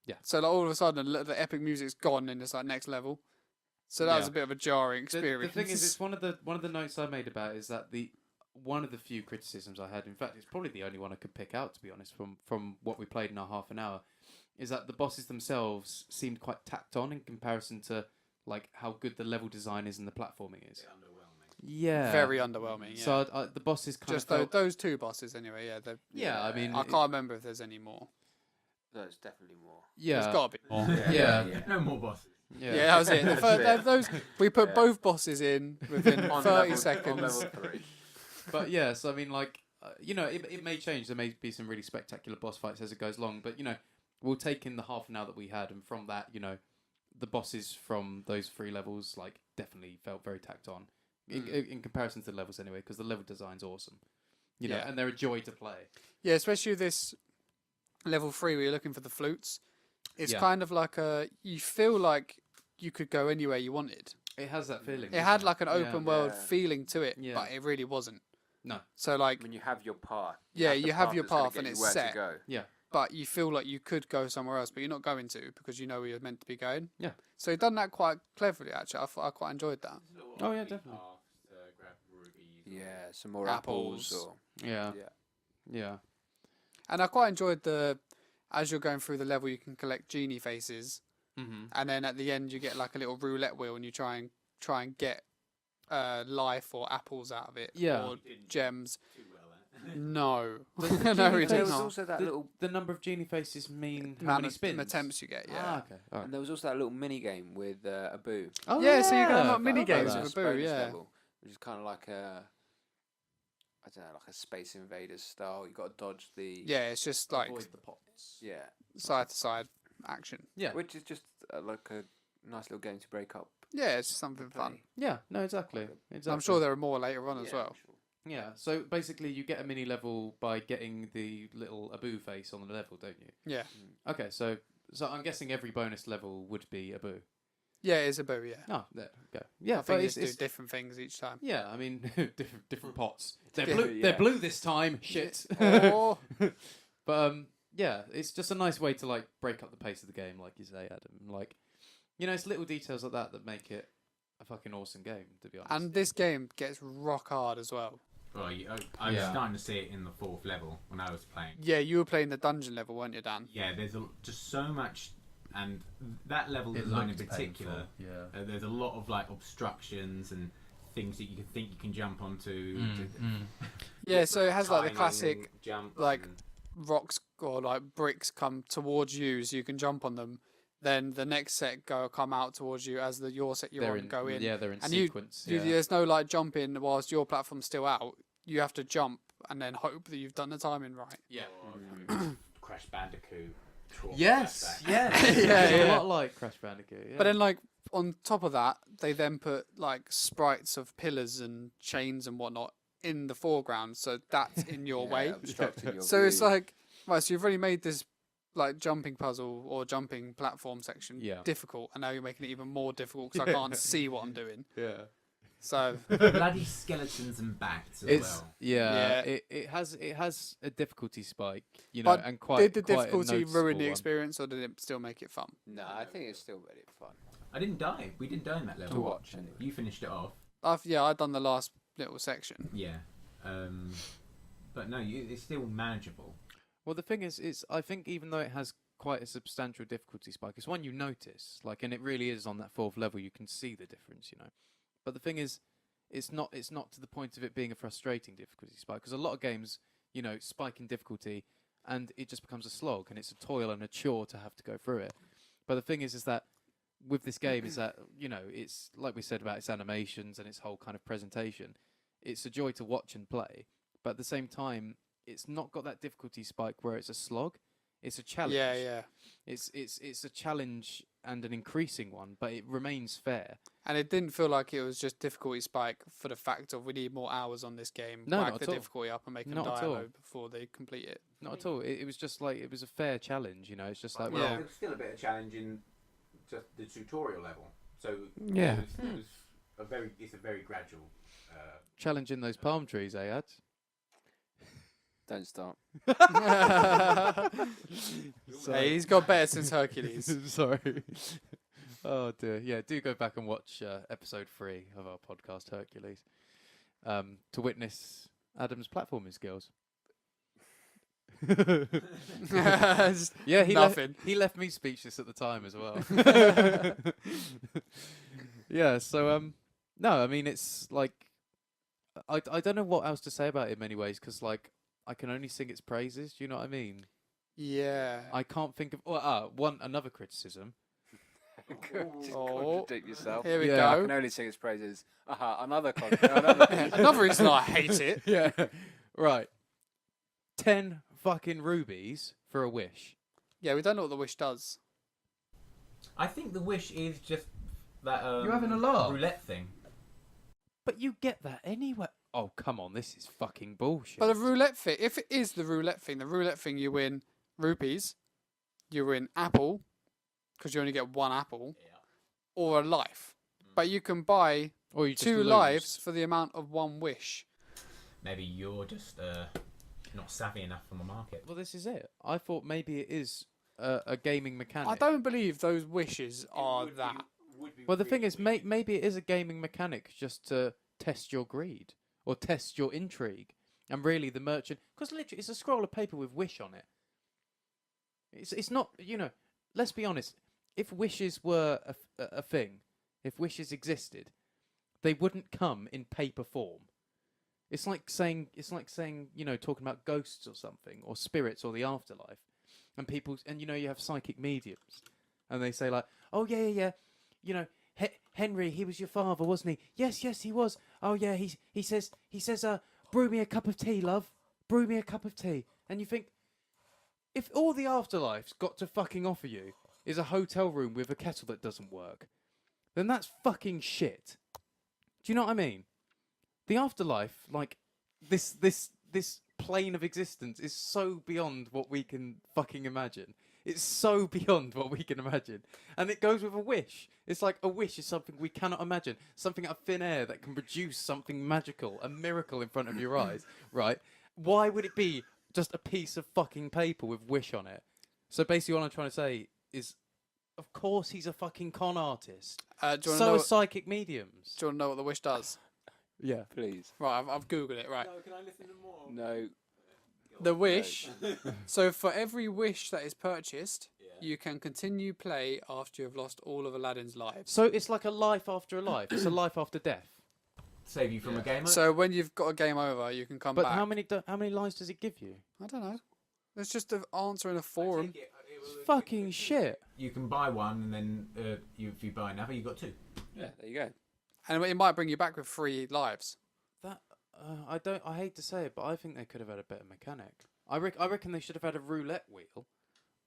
Yeah. So like all of a sudden, the epic music's gone, and it's like next level. So that was Yeah. a bit of a jarring The experience. thing is, it's one of the notes I made about it is that one of the few criticisms I had, in fact, it's probably the only one I could pick out, to be honest, from what we played in our half an hour, is that the bosses themselves seemed quite tacked on in comparison to like how good the level design is and the platforming is. Yeah. very underwhelming. Yeah. So the bosses kind just of felt, those two bosses anyway. Yeah. yeah. I mean, I can't remember if there's any more. There's definitely more. There's yeah, got to be more. Yeah. No more bosses. Yeah, that was it. Those we put both bosses in within On 30 level- seconds. On level 3. But yeah, so I mean, like, it may change. There may be some really spectacular boss fights as it goes along. But we'll take in the half an hour that we had, and from that, the bosses from those 3 levels, like, definitely felt very tacked on in comparison to the levels anyway, because the level design's awesome. You know, Yeah. and they're a joy to play. Yeah, especially this level 3 where you're looking for the flutes. It's Yeah. kind of like you feel like you could go anywhere you wanted. It has that feeling. It had doesn't like an Yeah. open world Yeah. feeling to it, Yeah. but it really wasn't. No. So like, I mean, you have your path. Yeah, the you have your that's gonna path get and you it's where set. to go. Yeah. but you feel like you could go somewhere else, but you're not going to because you know where you're meant to be going. Yeah. So you've done that quite cleverly, actually. I quite enjoyed that. Oh, yeah, definitely. Yeah, some more Apples. apples. Yeah. Yeah. Yeah. And I quite enjoyed as you're going through the level, you can collect genie faces, Mm-hmm. and then at the end you get like a little roulette wheel, and you try and get life or apples out of it, Yeah. or gems. Too well, No, The no, genie we face- There did was not. also that The, little, the number of genie faces mean how Amount many of spins? attempts you get. Yeah. Ah, okay. All right. and there was also that little mini game with Abu. Oh, Yeah, so you can yeah. unlock mini Forgot about games that. with Abu, bonus yeah. level, which is kind of like I don't know, like a Space Invaders style. You got to dodge the Yeah, it's just like Avoid the pots. yeah, side to side action. Yeah. which is just like a nice little game to break up. Yeah, it's just something and fun. play. Yeah. No, exactly. Exactly. I'm sure there are more later on as Yeah, well. sure. Yeah. So basically, you get a mini level by getting the little Abu face on the level, don't you? Yeah, Okay. So I'm guessing every bonus level would be Abu. yeah, it's a boo. Yeah, Oh, there we go. Yeah, I but think it's, it's do different things each time. yeah. I mean, different pots. They're Yeah. blue. Yeah. They're blue this time. Shit. Or But yeah, it's just a nice way to like break up the pace of the game, like you say, Adam. Like, it's little details like that that make it a fucking awesome game, to be honest. and this game gets rock hard as well. Well, I was Yeah. starting to see it in the 4th level when I was playing. Yeah, you were playing the dungeon level, weren't you, Dan? Yeah, there's just so much, and that level It design in looked particular, painful, yeah. there's a lot of like obstructions and things that you think you can jump onto. Yeah, so it has like the tiny classic little jumps like and- rocks or like bricks come towards you, so you can jump on them. Then the next set come out towards you as your set you're on go in. Yeah, they're in And sequence. There's no like jumping whilst your platform's still out. You have to jump and then hope that you've done the timing right. Yeah. Crash Bandicoot retro. Yes, flashback. yes. Yeah, It's a yeah. lot like Crash Bandicoot. Yeah. But then, like, on top of that, they then put like sprites of pillars and chains and whatnot in the foreground, so that's in your way. obstructing your So it's view. like, right, so you've already made this like jumping puzzle or jumping platform section Yeah. difficult, and now you're making it even more difficult because I can't see what I'm doing. yeah. So Bloody skeletons and bats as It's well. yeah. Yeah. It has a difficulty spike, you know, But and quite. did the quite a difficulty ruin noticeable the one. experience, or did it still make it fun? No, I think it's still very fun I didn't die. We didn't die in that level. to watch. Anyway. You finished it off. I've done the last little section. Yeah. But no, it's still manageable. Well, the thing is I think even though it has quite a substantial difficulty spike, it's one you notice, like, and it really is on that 4th level. You can see the difference, you know. But the thing is, it's not to the point of it being a frustrating difficulty spike, because a lot of games, you know, spike in difficulty, and it just becomes a slog, and it's a toil and a chore to have to go through it. But the thing is that with this game is that, you know, it's like we said about its animations and its whole kind of presentation. It's a joy to watch and play, but at the same time, it's not got that difficulty spike where it's a slog. It's a challenge. Yeah, yeah. It's a challenge and an increasing one, but it remains fair. And it didn't feel like it was just difficulty spike for the fact of we need more hours on this game. No, Whack not the at all. difficulty up and make them Not at die all. low before they complete it. Not at all. It was just like it was a fair challenge, you know. It's just like Well, well, Yeah. There's still a bit of challenge in just the tutorial level. So Yeah. it was it's a very gradual. challenging those palm trees, eh, Ad? Don't start. Hey, he's got better since Hercules. Sorry. Oh dear. Yeah, do go back and watch episode 3 of our podcast Hercules to witness Adam's platforming skills. Just Yeah, nothing. he left me speechless at the time as well. Yeah, so no, I mean it's like I don't know what else to say about it in many ways, because like I can only sing its praises. Do you know what I mean? Yeah. I can't think of another criticism. Just Oh. contradict yourself. Here we Yeah. I go. can only sing its praises. Another Another reason I hate it. Yeah, right. 10 fucking rubies for a wish. Yeah, we don't know what the wish does. I think the wish is just that. You're having a laugh? Roulette thing. But you get that anyway. Oh, come on, this is fucking bullshit. But the roulette thing, if it is the roulette thing, you win rupees, you win apple, because you only get one apple, or a life. But you can buy or you just 2 lose. lives for the amount of 1 wish. Maybe you're just not savvy enough from the market. Well, this is it. I thought maybe it is a gaming mechanic. I don't believe those wishes are that. Well, the thing is, maybe it is a gaming mechanic just to test your greed or test your intrigue. And really, the merchant, because literally, it's a scroll of paper with wish on it. It's not, you know. Let's be honest. If wishes were a thing, if wishes existed, they wouldn't come in paper form. It's like saying, you know, talking about ghosts or something, or spirits, or the afterlife, and you know, you have psychic mediums, and they say like, oh yeah, you know, Henry, he was your father, wasn't he? Yes, he was. Oh yeah, he says, brew me a cup of tea, love, brew me a cup of tea, and you think, if all the afterlife's got to fucking offer you is a hotel room with a kettle that doesn't work, then that's fucking shit. Do you know what I mean? The afterlife, like, this plane of existence is so beyond what we can fucking imagine. It's so beyond what we can imagine. And it goes with a wish. It's like a wish is something we cannot imagine. Something out of thin air that can produce something magical, a miracle in front of your eyes, right? Why would it be just a piece of fucking paper with wish on it? So basically what I'm trying to say is, of course he's a fucking con artist. Do you want to So know? are psychic mediums. Do you want to know what the wish does? Yeah. Please. Right, I've googled it. Right, can I listen to more? No. the wish. So for every wish that is purchased, you can continue play after you have lost all of Aladdin's lives. So it's like a life after a life. It's a life after death. Save you from a game. So when you've got a game over, you can come But back. how many lives does it give you? I don't know. It's just an answer in a forum. It's fucking shit. You can buy one, and then if you buy another, you got 2. Yeah, there you go. And it might bring you back with 3 lives. That I hate to say it, but I think they could have had a better mechanic. I reckon they should have had a roulette wheel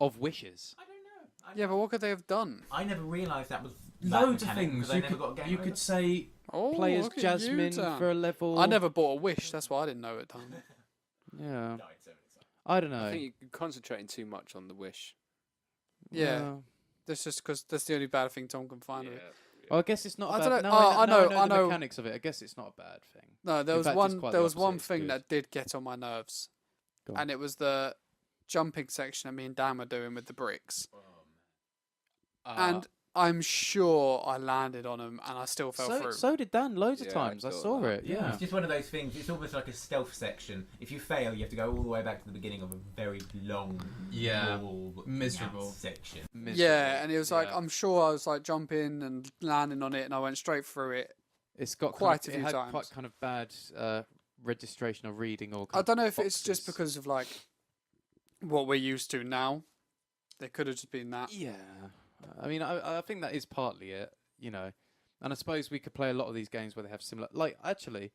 of wishes. I don't know. Yeah, but what could they have done? I never realised that was Loads that of mechanic things. because I never got a game You over. could say Oh, play as look at Jasmine you, Dan. for a level. I never bought a wish. That's why I didn't know it done. Yeah, Died so many times. I don't know. I think you're concentrating too much on the wish. Yeah, Well, that's just because that's the only bad thing Tom can find of it. well, I guess it's not. I a bad, don't know. No, I know- I I know know. the mechanics of it. I guess it's not a bad thing. No, there In was fact, it's one. quite There the was one opposite, it's thing good. that did get on my nerves, Go on. and it was the jumping section that me and Dan were doing with the bricks. And I'm sure I landed on them, and I still fell through. So did Dan loads of Yeah, I times. I thought saw that. it. Yeah. It's just one of those things. It's almost like a stealth section. If you fail, you have to go all the way back to the beginning of a very long, wall miserable section. Yeah, and it was like Yeah. I'm sure I was like jumping and landing on it, and I went straight through it. It's got quite kind a of, few it had times. quite kind of bad registration or reading or. I don't know if it's just boxes. because of like what we're used to now. There could have just been that. Yeah, I mean, I think that is partly it, and I suppose we could play a lot of these games where they have similar. Like, actually,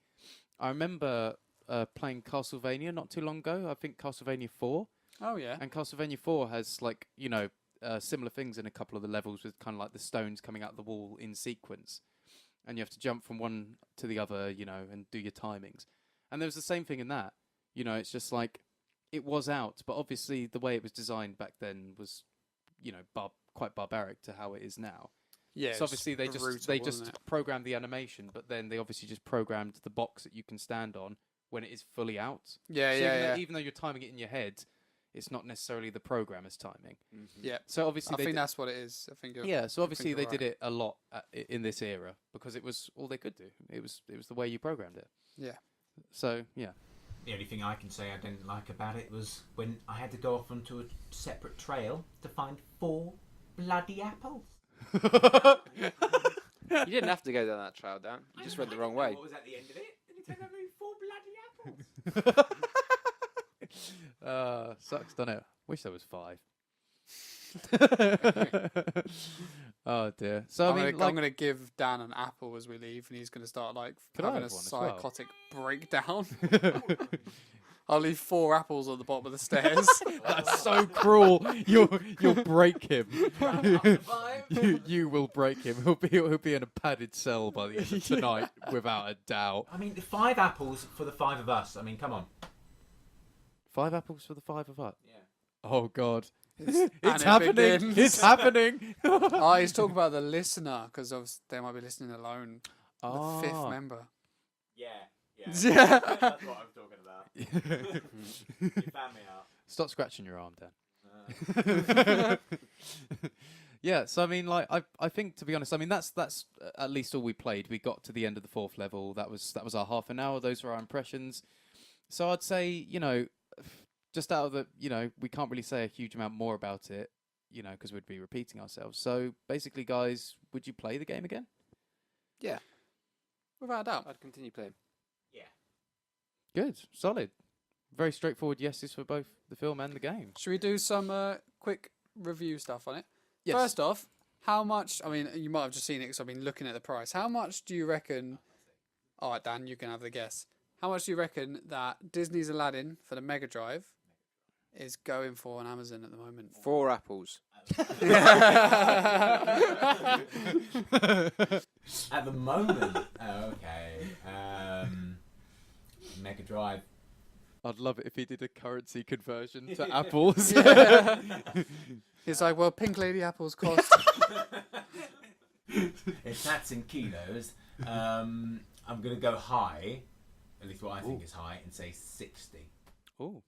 I remember playing Castlevania not too long ago. I think Castlevania 4, Oh yeah. and Castlevania 4 has like similar things in a couple of the levels with kind of like the stones coming out the wall in sequence, and you have to jump from one to the other, and do your timings. And there was the same thing in that. It's just like it was out, but obviously the way it was designed back then was, quite barbaric to how it is now. Yeah. So obviously they brutal, just wasn't it? programmed the animation, but then they obviously just programmed the box that you can stand on when it is fully out. Yeah, So yeah. even though you're timing it in your head, it's not necessarily the programmer's timing. Yeah. So obviously I they think did, that's what it is. I think. yeah. So obviously you're they did right. it a lot in this era because it was all they could do. It was the way you programmed it. Yeah. So yeah. The only thing I can say I didn't like about it was when I had to go off onto a separate trail to find 4 bloody apples. You didn't have to go down that trail, Dan. You just went the wrong way. What was at the end of it? And it turned out to be 4 bloody apples. Sucks, doesn't it? Wish there was 5. Oh dear. So I'm gonna give Dan an apple as we leave, and he's gonna start like Could I having a have one as well? psychotic breakdown. I'll leave 4 apples on the bottom of the stairs. That's so cruel. You'll break him. you will break him. He'll be in a padded cell by the end of tonight, without a doubt. I mean, 5 apples for the 5 of us. I mean, come on. 5 apples for the 5 of us. Yeah. Oh God. And It's it happening. begins. It's happening. Oh, he's talking about the listener because they might be listening alone. The Ah. 5th member. Yeah. Yeah. That's what I'm talking about. You found me out. Stop scratching your arm, Dan. Yeah, so I mean, like, I think, to be honest, I mean that's at least all we played. We got to the end of the 4th level. That was our half an hour. Those were our impressions. So I'd say, just out of the, we can't really say a huge amount more about it, because we'd be repeating ourselves. So basically, guys, would you play the game again? Yeah, Without a doubt. I'd continue playing. Good, solid, very straightforward yeses for both the film and the game. Should we do some quick review stuff on it? Yes. First off, how much? I mean, you might have just seen it because I've been looking at the price. How much do you reckon? All right, Dan, you can have the guess. How much do you reckon that Disney's Aladdin for the Mega Drive is going for on Amazon at the moment? 4 apples. At the moment. Okay. Mega Drive. I'd love it if he did a currency conversion to apples. It's like, well, Pink Lady apples cost. If that's in kilos, I'm going to go high, at least what I think is high, and say 60. Oh,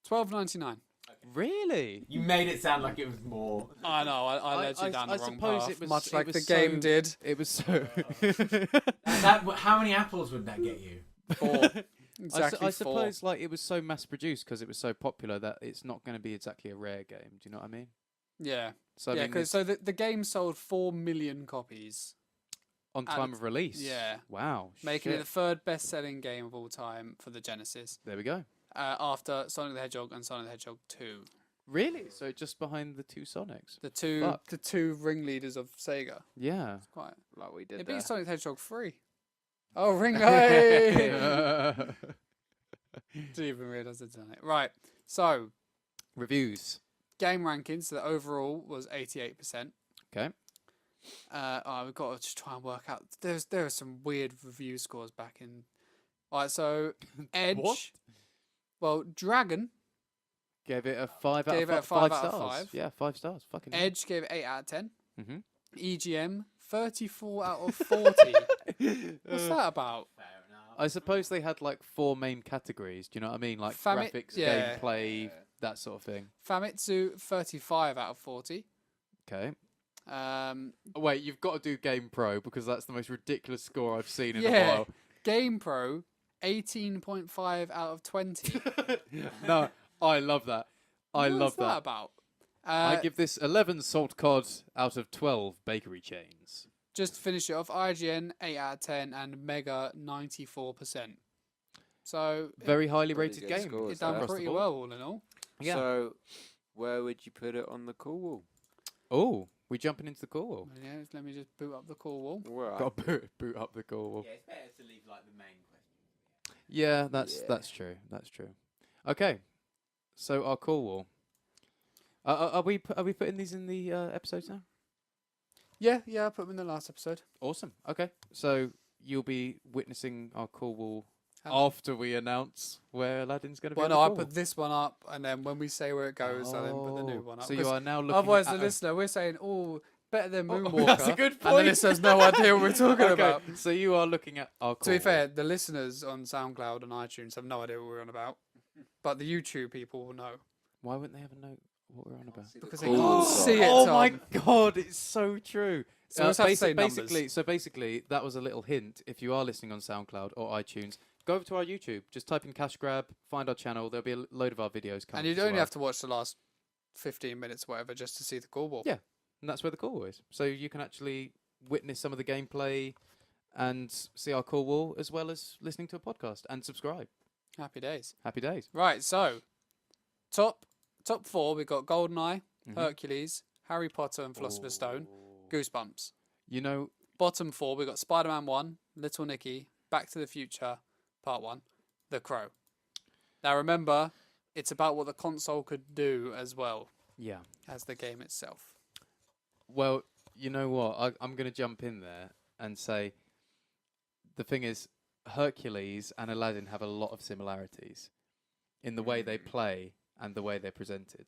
$12.99. really? You made it sound like it was more. I know. I led you down the wrong suppose path, it was much it like was the game so- did. It was so. How many apples would that get you? 4. Exactly I 4. suppose like it was so mass produced because it was so popular that it's not going to be exactly a rare game. Do you know what I mean? Yeah. So I Yeah, mean, because the game sold 4 million copies, on time of release. yeah. Wow. making it shit. the 3rd best-selling game of all time for the Genesis, There we go. after Sonic the Hedgehog and Sonic the Hedgehog 2. Really? So just behind the 2 Sonics. The two Fuck. the 2 ringleaders of Sega. Yeah. Quite. Like we did It there. beat Sonic the Hedgehog 3. Oh, ring! Hey! Didn't even realise I'd done it. Right. So, Reviews. game rankings, so the overall was 88%. Okay. We've got to just try and work out. There are some weird review scores back in. Alright, so Edge. What? Well, Dragon Gave it a 5 out Gave of it a 5 5 out of stars. 5. Yeah, 5 stars. Fucking hell. Edge gave it 8 out of 10. Mhm. EGM 34 out of 40. What's that about? Fair enough. I suppose they had like 4 main categories. Do you know what I mean? Like graphics, yeah. gameplay, that sort of thing. Famitsu 35 out of 40. Okay. Oh, Wait, you've got to do Game Pro because that's the most ridiculous score I've seen in a Yeah. while. Game Pro 18.5 out of 20. No, I love that. I love What's that that. about? I give this 11 salt cod out of 12 bakery chains. Just to finish it off, IGN 8 out of 10 and Mega 94%. So Very highly Pretty rated good game. scores it's done there. across the pretty board. well all in all. Yeah. So, where would you put it on the cool wall? Oh, we jumping into the core wall. Yeah, let me just boot up the call wall. Well, Got to boot up the core wall. Yeah, it's better to leave like the main question. Yeah, Yeah. that's true. That's true. Okay, so our core wall. Are we putting these in the episodes now? Yeah, I put them in the last episode. Awesome. Okay, so you'll be witnessing our core wall How- after we announce where Aladdin's going to be. Well, on the no, I core put wall. this one up, and then when we say where it goes, I then put the new one up. So you 'Cause are now looking. otherwise, at the listener, we're saying, oh, better than Oh, Moonwalker. that's a good And the point. listener's no idea what we're talking Okay, about. so you are looking at our core To be wall. fair, the listeners on SoundCloud and iTunes have no idea what we're on about, but the YouTube people will know Why wouldn't they ever know what we're on about? because they cool can't side. see it. Oh Tom. my god, it's so true. So we just have to say basically, that was a little hint. If you are listening on SoundCloud or iTunes, go over to our YouTube. Just type in Cash Grab, find our channel. There'll be a load of our videos coming. And you'd only have to watch the last 15 minutes, or whatever, just to see the call ball. Yeah. And that's where the call wall is. So you can actually witness some of the gameplay and see our call wall as well as listening to a podcast and subscribe. Happy days. Happy days. Right, so top 4, we've got GoldenEye, Mhm. Hercules, Harry Potter and Philosopher's Stone, Goosebumps. You know, Bottom 4, we've got Spider-Man 1, Little Nicky, Back to the Future, Part 1, The Crow. Now remember, it's about what the console could do as well yeah. as the game itself. Well, you know what? I'm going to jump in there and say the thing is, Hercules and Aladdin have a lot of similarities in the way they play and the way they're presented.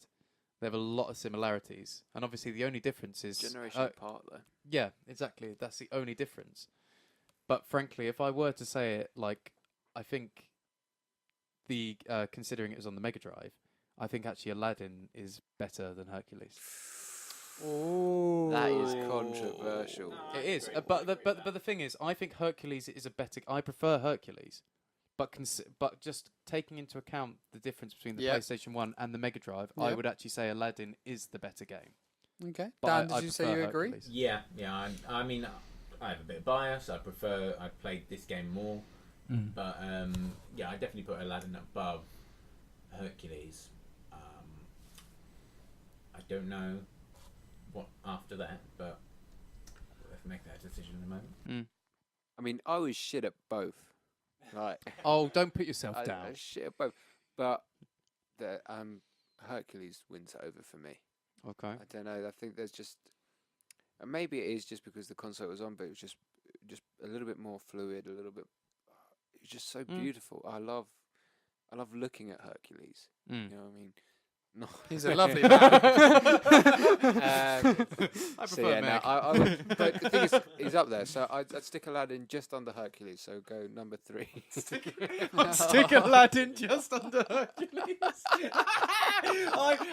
They have a lot of similarities, and obviously the only difference is generation apart though. yeah, exactly. That's the only difference. But frankly, if I were to say it, like I think the considering it was on the Mega Drive, I think actually Aladdin is better than Hercules. Oh, That is controversial. It is, but the thing is, I think Hercules is a better. I prefer Hercules, but but just taking into account the difference between the Yep. PlayStation 1 and the Mega Drive, I Yep. would actually say Aladdin is the better game. Okay. But Dan, I did you say prefer you agree? Hercules. Yeah. I mean, I have a bit of bias. I played this game more, but yeah, I definitely put Aladdin above Hercules. I don't know what after that, but we'll have to make that decision in a moment. I mean, I was shit at both. Like, Oh, don't put yourself I down. was shit at both. But the Hercules wins over for me. Okay. I don't know. I think there's just, and maybe it is just because the console was on, but it was just a little bit more fluid, a little bit. It's just so beautiful. I love looking at Hercules. You know what I mean? No. He's a lovely man. I So prefer yeah, Meg. but the thing is, he's up there. So I'd stick Aladdin just under Hercules. So go number 3. Stick Aladdin just under Hercules.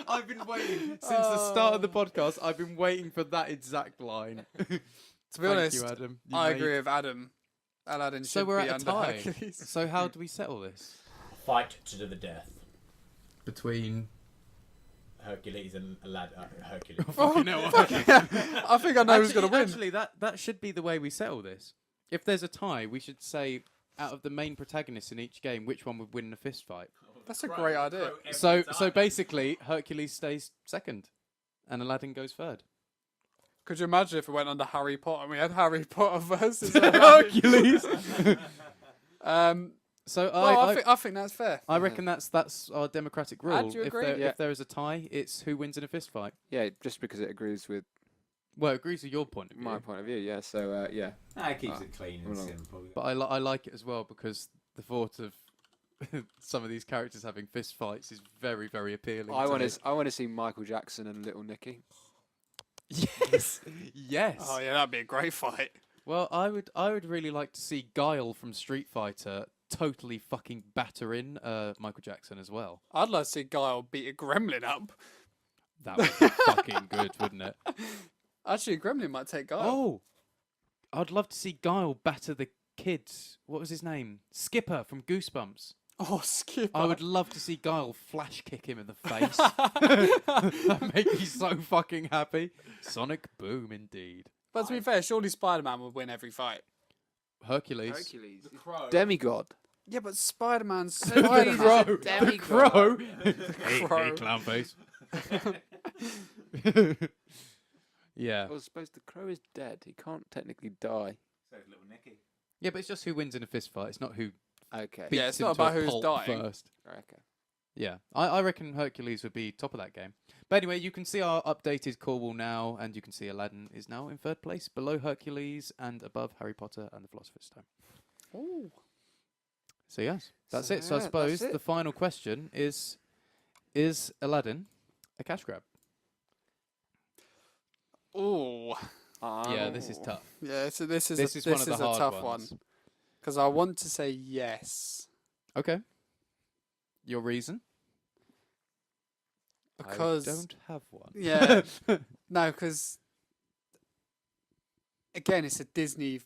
I've been waiting since the start of the podcast. I've been waiting for that exact line. To be Thank honest, you, Adam. You I made- agree with Adam. Aladdin So should we're be at a under tie. Hercules. So how do we settle this? Fight to the death. Between Hercules and Aladdin. Hercules. fucking hell. I think I know who's going to win. Actually, that should be the way we settle this. If there's a tie, we should say out of the main protagonists in each game, which one would win in a fist fight. That's a great idea. So basically, Hercules stays second, and Aladdin goes third. Could you imagine if it went under Harry Potter and we had Harry Potter versus Hercules. So Well, I think that's fair. I reckon that's our democratic rule. do you If agree? if there is a tie, it's who wins in a fist fight. Yeah, just because it agrees with Well, it agrees with your point of view. my point of view. Yeah. So yeah. It keeps it clean and well, simple. But I like it as well because the thought of some of these characters having fist fights is very, very appealing. I want want to see Michael Jackson and Little Nicky. Yes, yes. Oh yeah, that'd be a great fight. Well, I would really like to see Guile from Street Fighter totally fucking batter in Michael Jackson as well. I'd like to see Guile beat a gremlin up. That would be fucking good, wouldn't it? Actually, a gremlin might take Guile. Oh, I'd love to see Guile batter the kid. What was his name? Skipper from Goosebumps. Oh, Skipper. I would love to see Guile flash kick him in the face. That'd make me so fucking happy. Sonic boom, indeed. But to be fair, surely Spider-Man would win every fight. Hercules. The Crow. Demigod. Yeah, but Spider-Man's The Spider-Man. crow. The crow. Crow. Hey, clown face. Yeah. I suppose the crow is dead. He can't technically die. So is Little Nicky. Yeah, but it's just who wins in a fist fight. It's not who Okay. beats Yeah, it's him not to a about who's pulp dying. first. Okay. Yeah, I reckon Hercules would be top of that game. But anyway, you can see our updated Cornwall now, and you can see Aladdin is now in third place, below Hercules and above Harry Potter and the Philosopher's Stone. Ooh. So yes, that's it. So I yeah, suppose that's it. the final question is Aladdin a cash grab? Ooh. Yeah, this is tough. Yeah, so this is This is one of the a hard tough ones. one. Because I want to say yes. Okay. Your reason? Because I don't have one. Yeah. No, because again, it's a Disney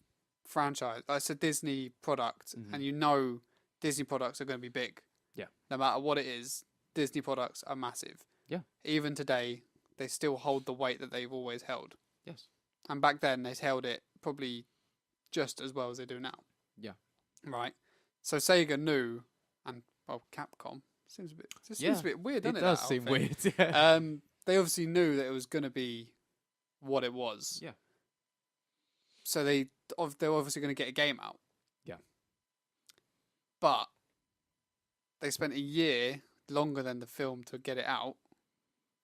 franchise. It's a Disney product, Mhm. and you know Disney products are going to be big. Yeah. No matter what it is, Disney products are massive. Yeah. Even today, they still hold the weight that they've always held. Yes. And back then, they held it probably just as well as they do now. Yeah. Right. So Sega knew, and well, Capcom seems a bit. It seems a bit weird, doesn't it? It does that seem whole thing? weird. Yeah. They obviously knew that it was going to be what it was. Yeah. So they're obviously going to get a game out. Yeah. But they spent a year longer than the film to get it out,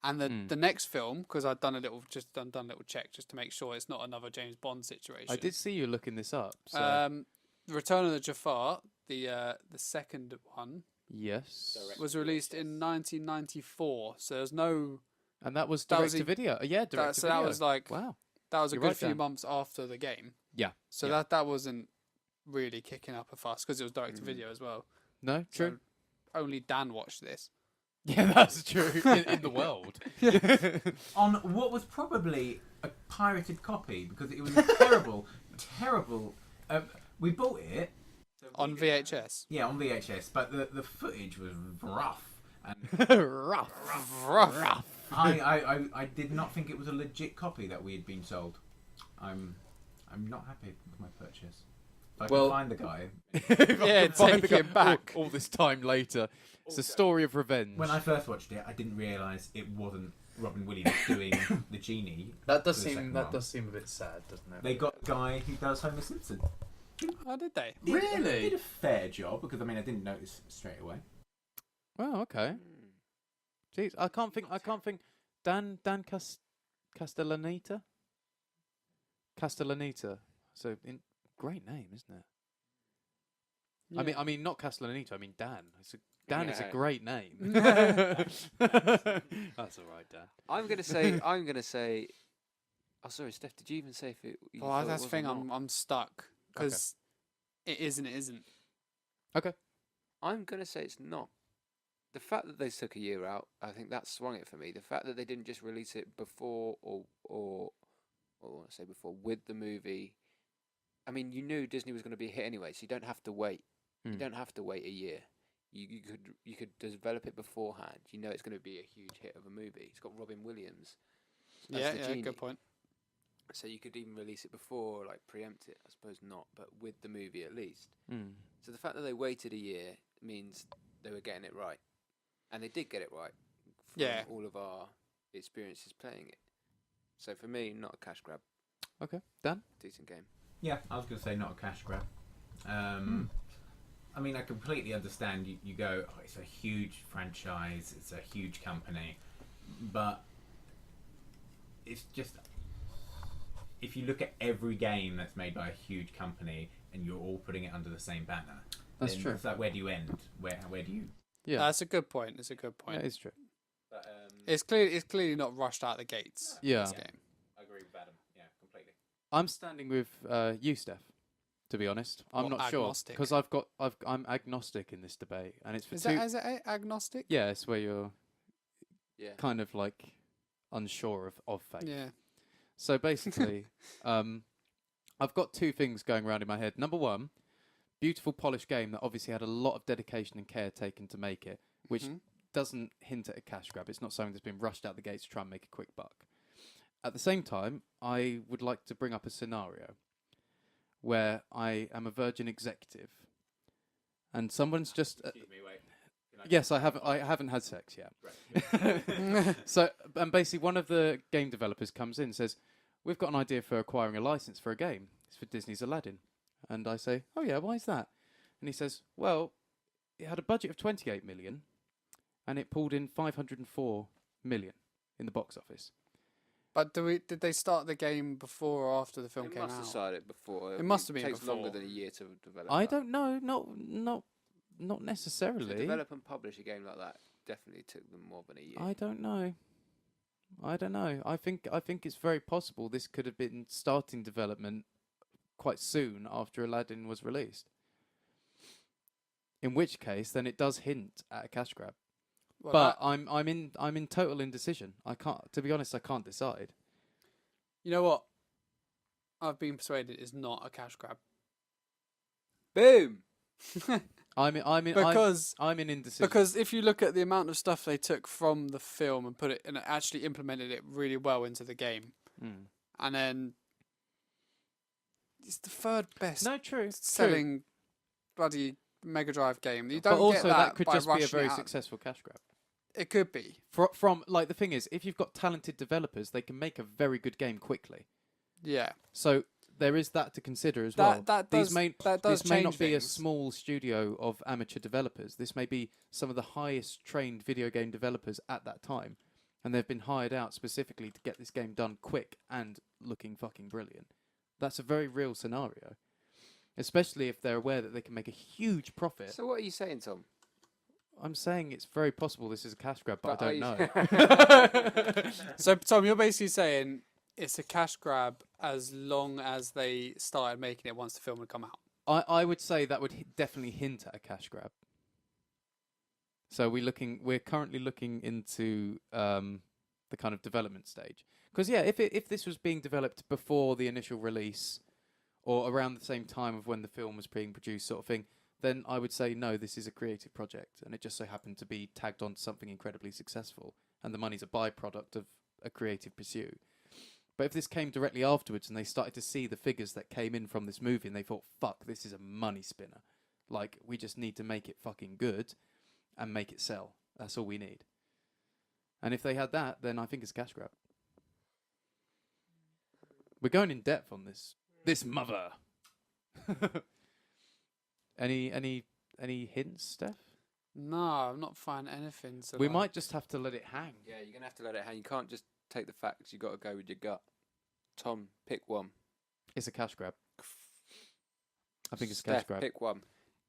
and the next film, because I'd done a little check just to make sure it's not another James Bond situation. I did see you looking this up. So. Return of the Jafar, the second one, Yes. was released in 1994. So there's no. And that was That direct was to video. Yeah, direct to So video. that was like wow. that was a You're good right, few Dan. months after the game. Yeah. So yeah. that wasn't really kicking up a fuss because it was direct to video as well. No, true. So only Dan watched this. Yeah, that's true. in the world. On what was probably a pirated copy because it was a terrible, terrible. We bought it On VHS. Yeah, on VHS, but the footage was rough. And Rough. I did not think it was a legit copy that we had been sold. I'm not happy with my purchase. If I Well- can find the guy. Yeah, Find take the it back. All this time later. It's a story of revenge. When I first watched it, I didn't realise it wasn't Robin Williams doing the genie. that does for the seem second that one. does seem a bit sad, doesn't it? They got a guy who does Homer Simpson. Oh, did they? Did a fair job because I didn't notice straight away. Oh, okay. Jeez, I can't think. Dan Castellaneta. Castellaneta. So, great name, isn't it? I mean, not Castellaneta. I mean Dan. Dan is a Yeah. great name. That's all right, Dan. I'm gonna say. Oh, sorry, Steph. Did you even say if it? you Well, thought it that's the was or thing. not? I'm stuck because it isn't. Okay. I'm gonna say it's not. The fact that they took a year out, I think that swung it for me. The fact that they didn't just release it before or I want to say before with the movie. I mean, you knew Disney was going to be a hit anyway, so you don't have to wait. You Mm. don't have to wait a year. You could develop it beforehand. You know it's going to be a huge hit of a movie. It's got Robin Williams. as Yeah, the yeah, genie. good point. So you could even release it before, like preempt it. I suppose not, but with the movie at least. Mm. So the fact that they waited a year means they were getting it right, and they did get it right. From Yeah. all of our experiences playing it. So for me, not a cash grab. Okay, Dan. Decent game. Yeah, I was going to say not a cash grab. I mean, I completely understand. You go, oh, it's a huge franchise, it's a huge company, but it's just, if you look at every game that's made by a huge company and you're all putting it under the same banner, That's then true. It's like, where do you end? Where do you? Yeah, That's a good point. It's a good point. that is true. But, It's clearly not rushed out the gates. Yeah. This game. I agree with Adam. Yeah, completely. I'm standing with you, Steph. To be honest, I'm What, not sure agnostic? because I'm agnostic in this debate, and it's for Is two. it agnostic? Yeah, it's where you're Yeah. kind of like unsure of faith. Yeah. So basically, I've got two things going around in my head. Number one, beautiful polished game that obviously had a lot of dedication and care taken to make it, which Mhm. doesn't hint at a cash grab. It's not something that's been rushed out the gates to try and make a quick buck. At the same time, I would like to bring up a scenario where I am a virgin executive and someone's just... Excuse me, wait. yes, I haven't had sex yet. Right. So, and basically one of the game developers comes in and says, we've got an idea for acquiring a license for a game. It's for Disney's Aladdin. And I say, oh yeah, why is that? And he says, well, it had a budget of 28 million and it pulled in 504 million in the box office. But did they start the game before or after the film It came must out? have started before. It must have been takes longer before. than a year to develop. I that. don't know, not necessarily. To develop and publish a game like that definitely took them more than a year. I don't know. I think it's very possible this could have been starting development quite soon after Aladdin was released. In which case, then it does hint at a cash grab. Well, But I'm in total indecision. I can't, to be honest, I can't decide. you know what? I've been persuaded it's not a cash grab. Boom. I'm in indecision. Because if you look at the amount of stuff they took from the film and put it and actually implemented it really well into the game, and then it's the third best no, true. selling bloody Mega Drive game. You But don't also get that could by just be a rushing very it out. successful cash grab. It could be. From like the thing is, if you've got talented developers, they can make a very good game quickly. Yeah. So there is that to consider as well. That does This may change not be a things. small studio of amateur developers. This may be some of the highest trained video game developers at that time, and they've been hired out specifically to get this game done quick and looking fucking brilliant. That's a very real scenario, especially if they're aware that they can make a huge profit. So what are you saying, Tom? I'm saying it's very possible this is a cash grab, but I don't know. So, Tom, you're basically saying it's a cash grab as long as they started making it once the film had come out. I would say that would definitely hint at a cash grab. So we're currently looking into the kind of development stage. Because yeah, if this was being developed before the initial release or around the same time of when the film was being produced, sort of thing, then I would say no, this is a creative project, and it just so happened to be tagged on to something incredibly successful, and the money's a byproduct of a creative pursuit. But if this came directly afterwards and they started to see the figures that came in from this movie and they thought, fuck, this is a money spinner. Like, we just need to make it fucking good and make it sell. That's all we need. And if they had that, then I think it's a cash grab. We're going in depth on this. This mother. Any hints, Steph? No, I'm not finding anything. So We might just have to let it hang. Yeah, you're gonna have to let it hang. You can't just take the facts. You got to go with your gut. Tom, pick one. It's a cash grab. I think it's a Steph, cash grab. Pick one.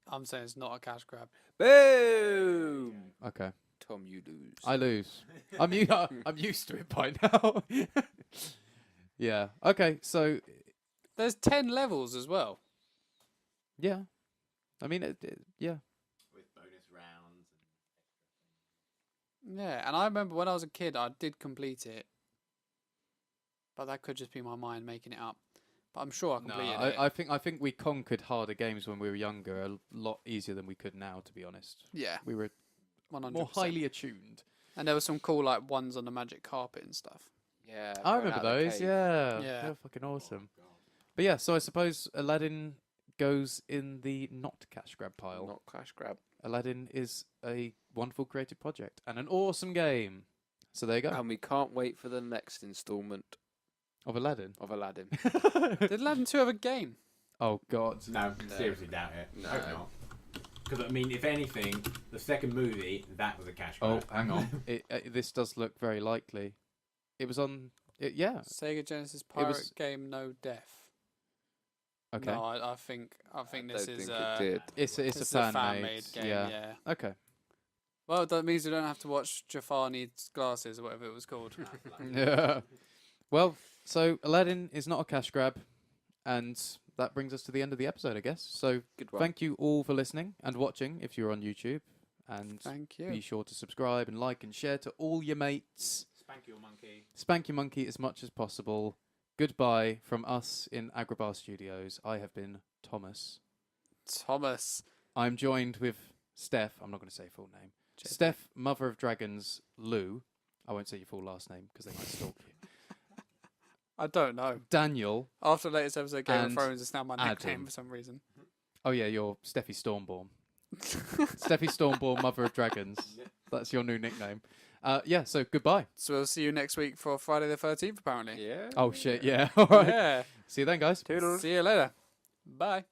I'm saying it's not a cash grab. Boom. Okay. Tom, you lose. I lose. I'm used to it by now. Yeah. Okay. So There's 10 levels as well. yeah. I mean, yeah. With bonus rounds. Yeah, and I remember when I was a kid, I did complete it. But that could just be my mind making it up. But I'm sure I No, completed it. I think we conquered harder games when we were younger a lot easier than we could now. To be honest, Yeah, we were 100%. more highly attuned. And there were some cool like ones on the magic carpet and stuff. Yeah. I going remember out the those. cave. Yeah. Yeah. They were fucking awesome. But yeah, so I suppose Aladdin goes in the not cash grab pile. Not cash grab. Aladdin is a wonderful creative project and an awesome game. So there you go. And we can't wait for the next instalment Of Aladdin. of Aladdin. Did Aladdin 2 have a game? Oh God. No, seriously doubt it. No. Hope not. Because I mean, if anything, the second movie that was a cash Oh, grab. hang on. This does look very likely. It was on. Yeah. Sega Genesis pirate was- game No Death. Okay. No, I think this don't is think it did. It's a it's fan made game. Yeah. Okay. Well, that means we don't have to watch Jafar Needs Glasses or whatever it was called. Yeah. Well, so Aladdin is not a cash grab, and that brings us to the end of the episode, I guess. So Good one. thank you all for listening and watching if you're on YouTube, and Thank be you. sure to subscribe and like and share to all your mates. Spank your monkey. Spank your monkey as much as possible. Goodbye from us in Agrabar Studios. I have been Thomas. Thomas. I'm joined with Stef. I'm not going to say full name. Cheers. Stef, Mother of Dragons, Lou. I won't say your full last name because they might stalk you. I don't know. Daniel. After the latest episode of Game of And Thrones, it's now my nickname Adam. for some reason. Oh yeah, you're Steffi Stormborn. Steffi Stormborn, Mother of Dragons. That's your new nickname. Yeah, so goodbye. So we'll see you next week for Friday the 13th, apparently. Yeah. Oh shit, yeah. All right. Yeah. See you then, guys. See you later. Bye.